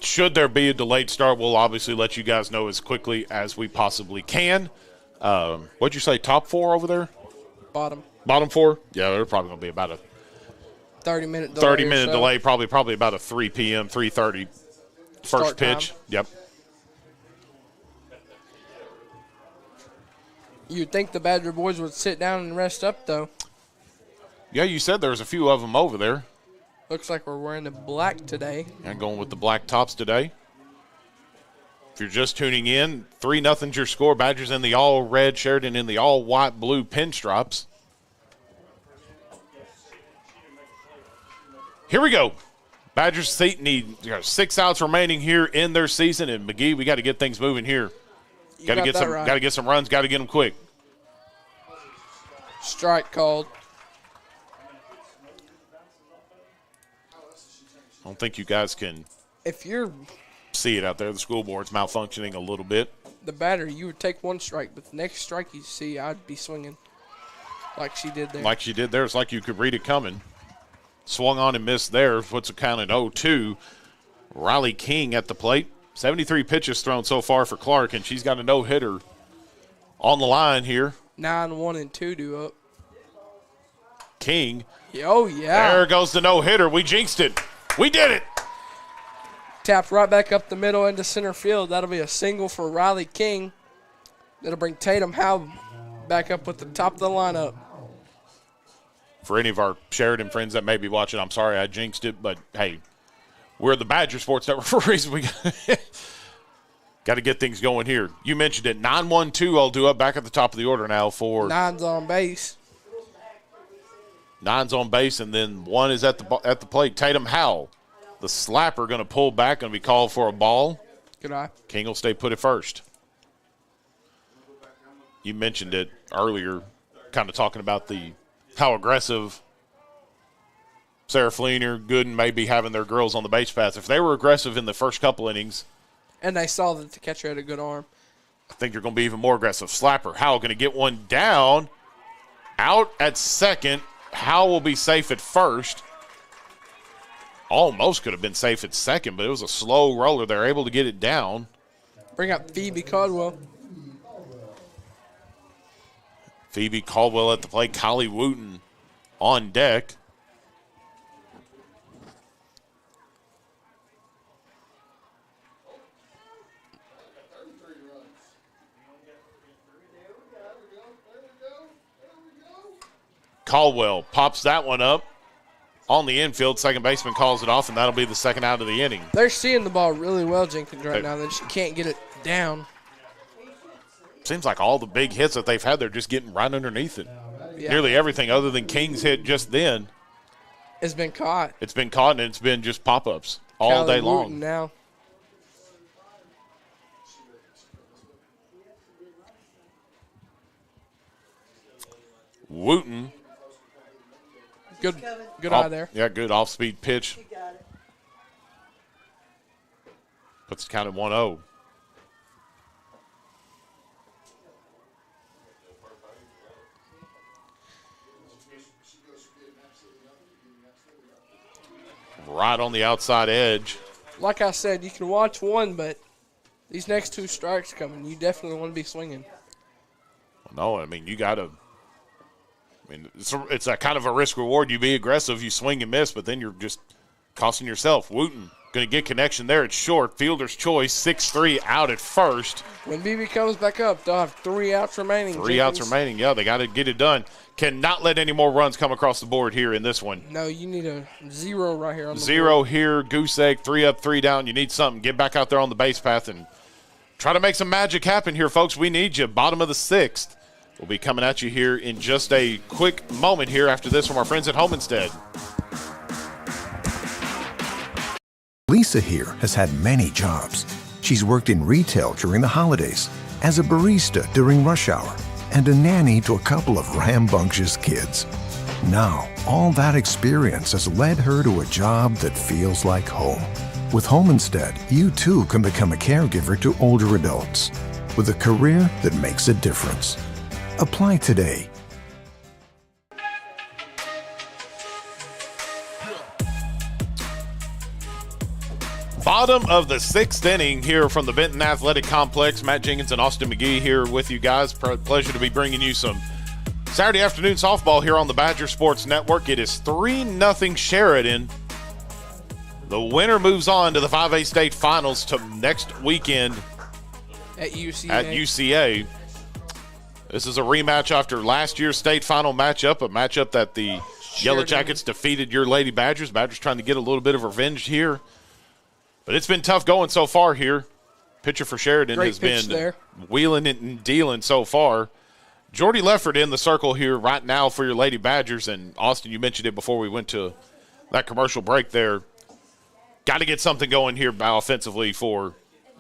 Should there be a delayed start, we'll obviously let you guys know as quickly as we possibly can. What'd you say, top four over there? Bottom. Bottom four? Yeah, they're probably going to be about a 30-minute delay. 30-minute delay, probably about a 3 p.m., 3:30 first pitch. Time. Yep. You'd think the Badger boys would sit down and rest up, though. Yeah, you said there's a few of them over there. Looks like we're wearing the black today. And going with the black tops today. If you're just tuning in, 3-0's your score. Badgers in the all-red, Sheridan in the all-white-blue pinstripes. Here we go. Badgers need 6 outs remaining here in their season. And, McGee, we got to get things moving here. Got to get some runs. Got to get them quick. Strike called. I don't think you guys can see it out there. The school board's malfunctioning a little bit. The batter, you would take one strike, but the next strike you see, I'd be swinging like she did there. Like she did there. It's like you could read it coming. Swung on and missed there. Puts a count at 0-2. Riley King at the plate. 73 pitches thrown so far for Clark, and she's got a no-hitter on the line here. 9-1-2 due up. King. Oh, yeah. There goes the no-hitter. We jinxed it. We did it. Tapped right back up the middle into center field. That'll be a single for Riley King. That'll bring Tatum Howe back up with the top of the lineup. For any of our Sheridan friends that may be watching, I'm sorry I jinxed it, but, hey, we're the Badger Sports Network for a reason. We got to get things going here. You mentioned it. 9-1-2 I'll do up back at the top of the order now for. 9's on base. 9's on base, and then 1 is at the plate. Tatum Howell, the slapper, going to pull back, going to be called for a ball. Good eye. King will stay put at first. You mentioned it earlier, kind of talking about how aggressive Sarah Fleener, Gooden may be having their girls on the base paths. If they were aggressive in the first couple innings, and they saw that the catcher had a good arm, I think they're going to be even more aggressive. Slapper, Howell going to get one down, out at second. Howell will be safe at first. Almost could have been safe at second, but it was a slow roller. They're able to get it down. Bring up Phoebe Caldwell. Phoebe Caldwell at the plate. Kylie Wooten on deck. Caldwell pops that one up on the infield. Second baseman calls it off, and that'll be the second out of the inning. They're seeing the ball really well, Jenkins, right now. They just can't get it down. Seems like all the big hits that they've had, they're just getting right underneath it. Yeah. Nearly everything other than King's hit just then. It's been caught. It's been caught, and it's been just pop-ups all day long. Now. Wooten. Good eye there. Yeah, good off-speed pitch. Puts the count at 1-0. Right on the outside edge. Like I said, you can watch one, but these next two strikes coming, you definitely want to be swinging. No, I mean, you got to. I mean, it's a kind of a risk reward. You be aggressive, you swing and miss, but then you're just costing yourself. Wooten Going to get connection there. It's short. Fielder's choice. 6-3 out at first. When BB comes back up, they'll have 3 outs remaining. 3 outs remaining. Yeah, they got to get it done. Cannot let any more runs come across the board here in this one. No, you need a 0 right here on the 0 board. here. Goose egg. 3 up, 3 down. You need something. Get back out there on the base path and try to make some magic happen here, folks. We need you. Bottom of the 6th. We'll be coming at you here in just a quick moment here after this from our friends at Homestead. Lisa here has had many jobs. She's worked in retail during the holidays, as a barista during rush hour, and a nanny to a couple of rambunctious kids. Now, all that experience has led her to a job that feels like home. With Homestead, you too can become a caregiver to older adults with a career that makes a difference. Apply today. Bottom of the 6th inning here from the Benton Athletic Complex. Matt Jenkins and Austin McGee here with you guys. Pleasure to be bringing you some Saturday afternoon softball here on the Badger Sports Network. It is 3-0 Sheridan. The winner moves on to the 5A state finals to next weekend at UCA. This is a rematch after last year's state final matchup, a matchup that the Yellowjackets defeated your Lady Badgers. Badgers trying to get a little bit of revenge here. But it's been tough going so far here. Pitcher for Sheridan has been wheeling it and dealing so far. Jordy Lefford in the circle here right now for your Lady Badgers. And, Austin, you mentioned it before we went to that commercial break there. Got to get something going here offensively for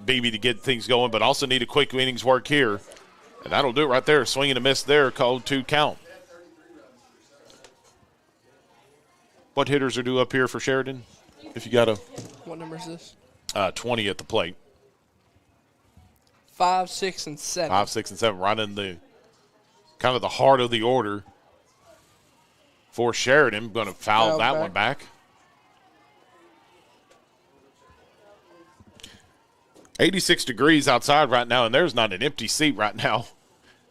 BB to get things going, but also need a quick innings work here. And that'll do it right there. Swing and a miss there, called 2 count. What hitters are due up here for Sheridan? If you got a. What number is this? 20 at the plate. 5, 6, and 7. 5, 6, and 7, right in the kind of the heart of the order for Sheridan. Going to foul that one back. 86 degrees outside right now, and there's not an empty seat right now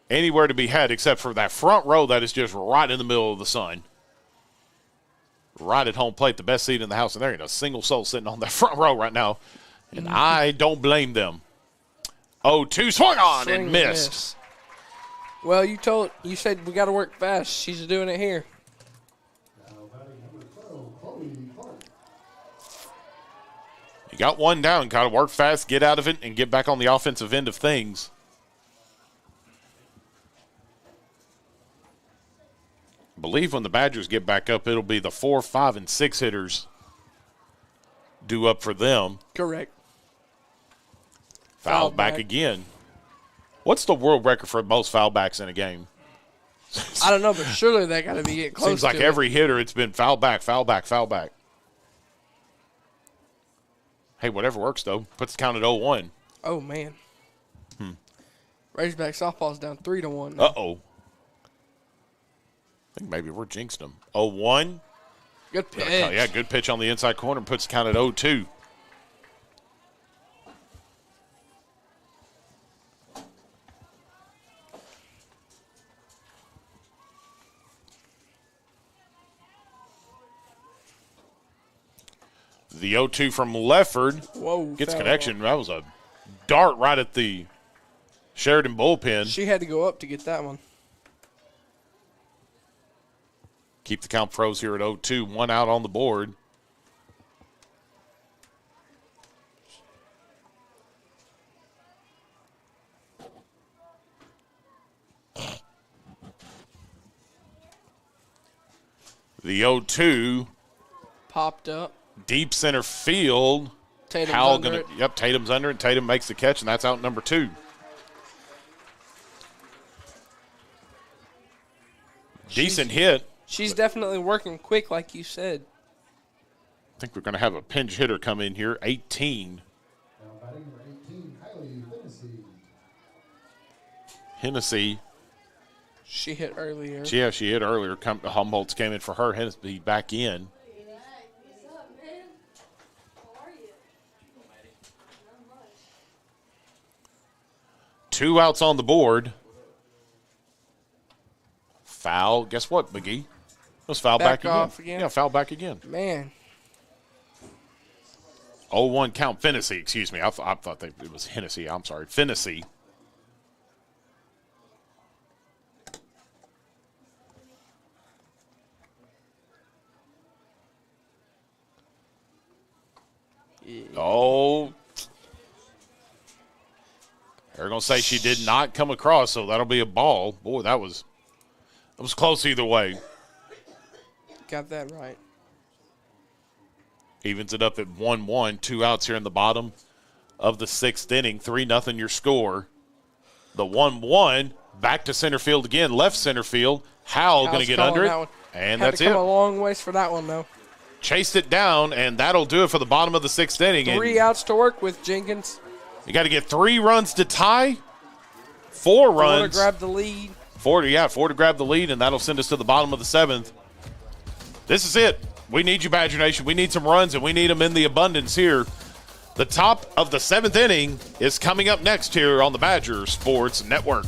anywhere to be had except for that front row that is just right in the middle of the sun. Right at home plate, the best seat in the house, and there ain't a single soul sitting on that front row right now, and I don't blame them. 0-2 swung on and missed. Well, you said we got to work fast. She's doing it here. You got one down, got to work fast, get out of it, and get back on the offensive end of things. I believe when the Badgers get back up, it'll be the 4, 5, and 6 hitters due up for them. Correct. Foul back again. What's the world record for most foul backs in a game? I don't know, but surely they got to be getting close to it. Seems like every hitter, it's been foul back, foul back, foul back. Hey, whatever works, though. Puts the count at 0-1. Oh, man. Razorback softball's down 3-1. Uh-oh. I think maybe we're jinxing them. 0-1. Good pitch. Yeah, good pitch on the inside corner. Puts the count at 0-2. The 0-2 from Lefford. Whoa, gets connection. That was a dart right at the Sheridan bullpen. She had to go up to get that one. Keep the count pros here at 0-2. 1 out on the board. The 0-2. Popped up. Deep center field. Tatum's under it. Yep, Tatum's under it. Tatum makes the catch, and that's out number 2. Decent hit. She's definitely working quick, like you said. I think we're going to have a pinch hitter come in here, 18. Hennessy. She hit earlier. Yeah, she hit earlier. Humboldt's came in for her. Hennessy back in. Two outs on the board. Foul. Guess what, McGee? Let's foul back off again. again. Yeah, foul back again. Man. 0-1 count. Fennessy, excuse me. I thought it was Hennessy. I'm sorry. Fennessy. Oh. They're going to say she did not come across, so that'll be a ball. Boy, that was close either way. Got that right. Evens it up at 1-1. 2 outs here in the bottom of the 6th inning. 3-0 your score. The 1-1 back to center field again. Left center field. Howell going to get under it. And Had that's to come it. a long ways for that one, though. Chased it down, and that'll do it for the bottom of the 6th inning. 3 outs to work with, Jenkins. You got to get 3 runs to tie. 4 runs. 4 to grab the lead. 4 to grab the lead, and that'll send us to the bottom of the 7th. This is it. We need you, Badger Nation. We need some runs, and we need them in the abundance here. The top of the 7th inning is coming up next here on the Badger Sports Network.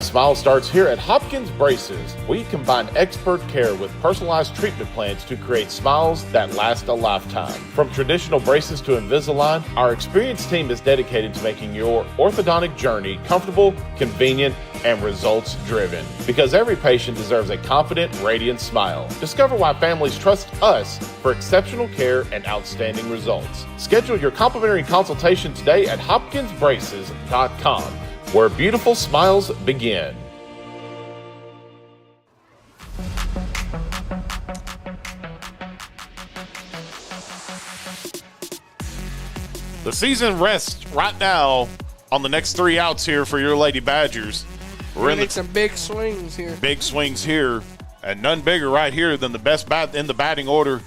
Smile starts here at Hopkins Braces. We combine expert care with personalized treatment plans to create smiles that last a lifetime. From traditional braces to Invisalign, our experienced team is dedicated to making your orthodontic journey comfortable, convenient, and results-driven. Because every patient deserves a confident, radiant smile. Discover why families trust us for exceptional care and outstanding results. Schedule your complimentary consultation today at hopkinsbraces.com. where beautiful smiles begin. The season rests right now on the next 3 outs here for your Lady Badgers. We're in some big swings here. Big swings here, and none bigger right here than the best bat in the batting order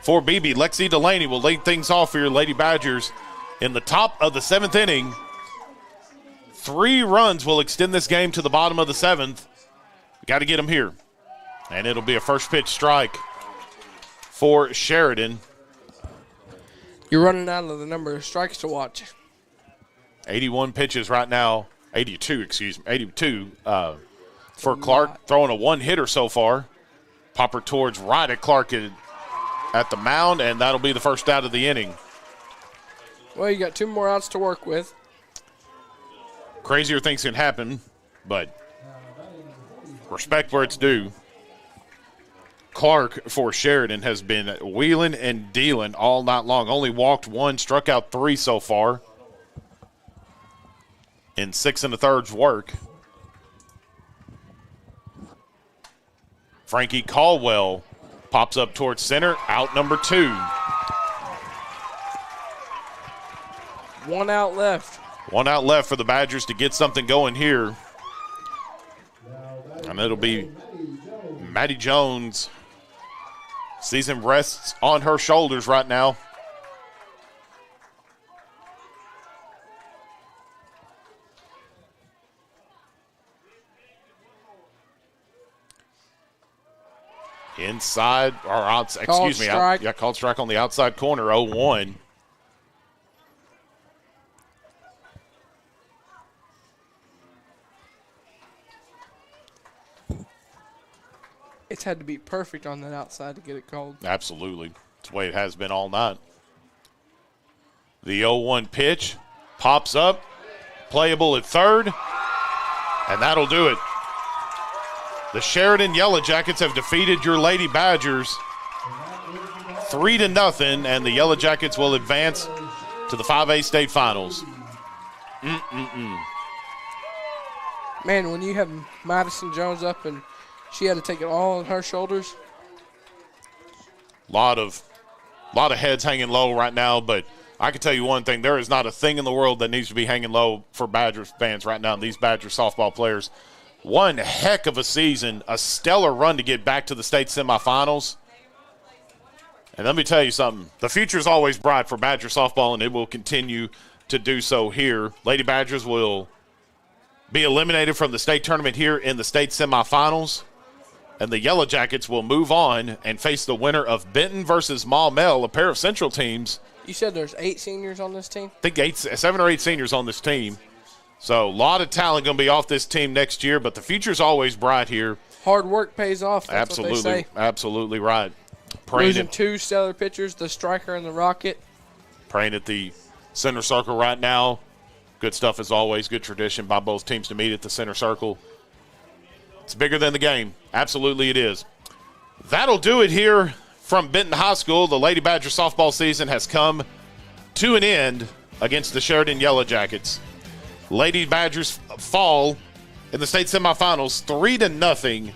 for BB. Lexi Delaney will lead things off for your Lady Badgers in the top of the 7th inning. 3 runs will extend this game to the bottom of the 7th. Got to get them here. And it'll be a first pitch strike for Sheridan. You're running out of the number of strikes to watch. 81 pitches right now. 82 for Clark. Throwing a 1-hitter so far. Popper towards right at Clark at the mound, and that'll be the first out of the inning. Well, you got 2 more outs to work with. Crazier things can happen, but respect where it's due. Clark for Sheridan has been wheeling and dealing all night long. Only walked 1, struck out 3 so far in 6 1/3 work. Frankie Caldwell pops up towards center, out number 2. 1 out left. 1 out left for the Badgers to get something going here. And it'll be Maddie Jones. Season rests on her shoulders right now. Inside, or outside, excuse me. Called strike on the outside corner, 0-1. It's had to be perfect on that outside to get it called. Absolutely. It's the way it has been all night. The 0-1 pitch pops up, playable at third, and that'll do it. The Sheridan Yellowjackets have defeated your Lady Badgers 3-0, and the Yellowjackets will advance to the 5A state finals. Man, when you have Madison Jones up and she had to take it all on her shoulders. Lot of heads hanging low right now, but I can tell you one thing. There is not a thing in the world that needs to be hanging low for Badgers fans right now, and these Badgers softball players. One heck of a season, a stellar run to get back to the state semifinals. And let me tell you something. The future is always bright for Badger softball, and it will continue to do so here. Lady Badgers will be eliminated from the state tournament here in the state semifinals. And the Yellowjackets will move on and face the winner of Benton versus Maumelle, a pair of Central teams. You said there's 8 seniors on this team? I think 7 or 8 seniors on this team. So a lot of talent going to be off this team next year, but the future's always bright here. Hard work pays off. That's absolutely, what they say. Absolutely right. Losing two stellar pitchers, the striker and the rocket. Praying at the center circle right now. Good stuff as always. Good tradition by both teams to meet at the center circle. It's bigger than the game. Absolutely it is. That'll do it here from Benton High School. The Lady Badger softball season has come to an end against the Sheridan Yellowjackets. Lady Badgers fall in the state semifinals 3-0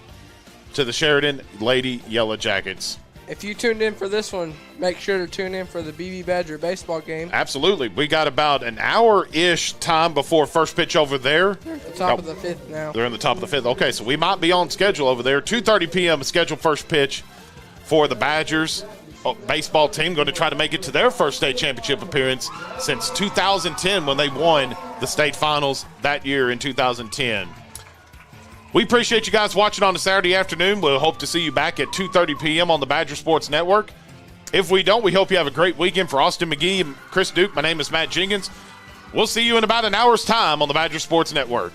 to the Sheridan Lady Yellowjackets. If you tuned in for this one, make sure to tune in for the BB Badger baseball game. Absolutely. We got about an hour-ish time before first pitch over there. They're at the top of the fifth now. They're in the top of the fifth. Okay, so we might be on schedule over there. 2:30 p.m. scheduled first pitch for the Badgers baseball team, going to try to make it to their first state championship appearance since 2010 when they won the state finals that year in 2010. We appreciate you guys watching on a Saturday afternoon. We'll hope to see you back at 2:30 p.m. on the Badger Sports Network. If we don't, we hope you have a great weekend. For Austin McGee and Chris Duke, my name is Matt Jenkins. We'll see you in about an hour's time on the Badger Sports Network.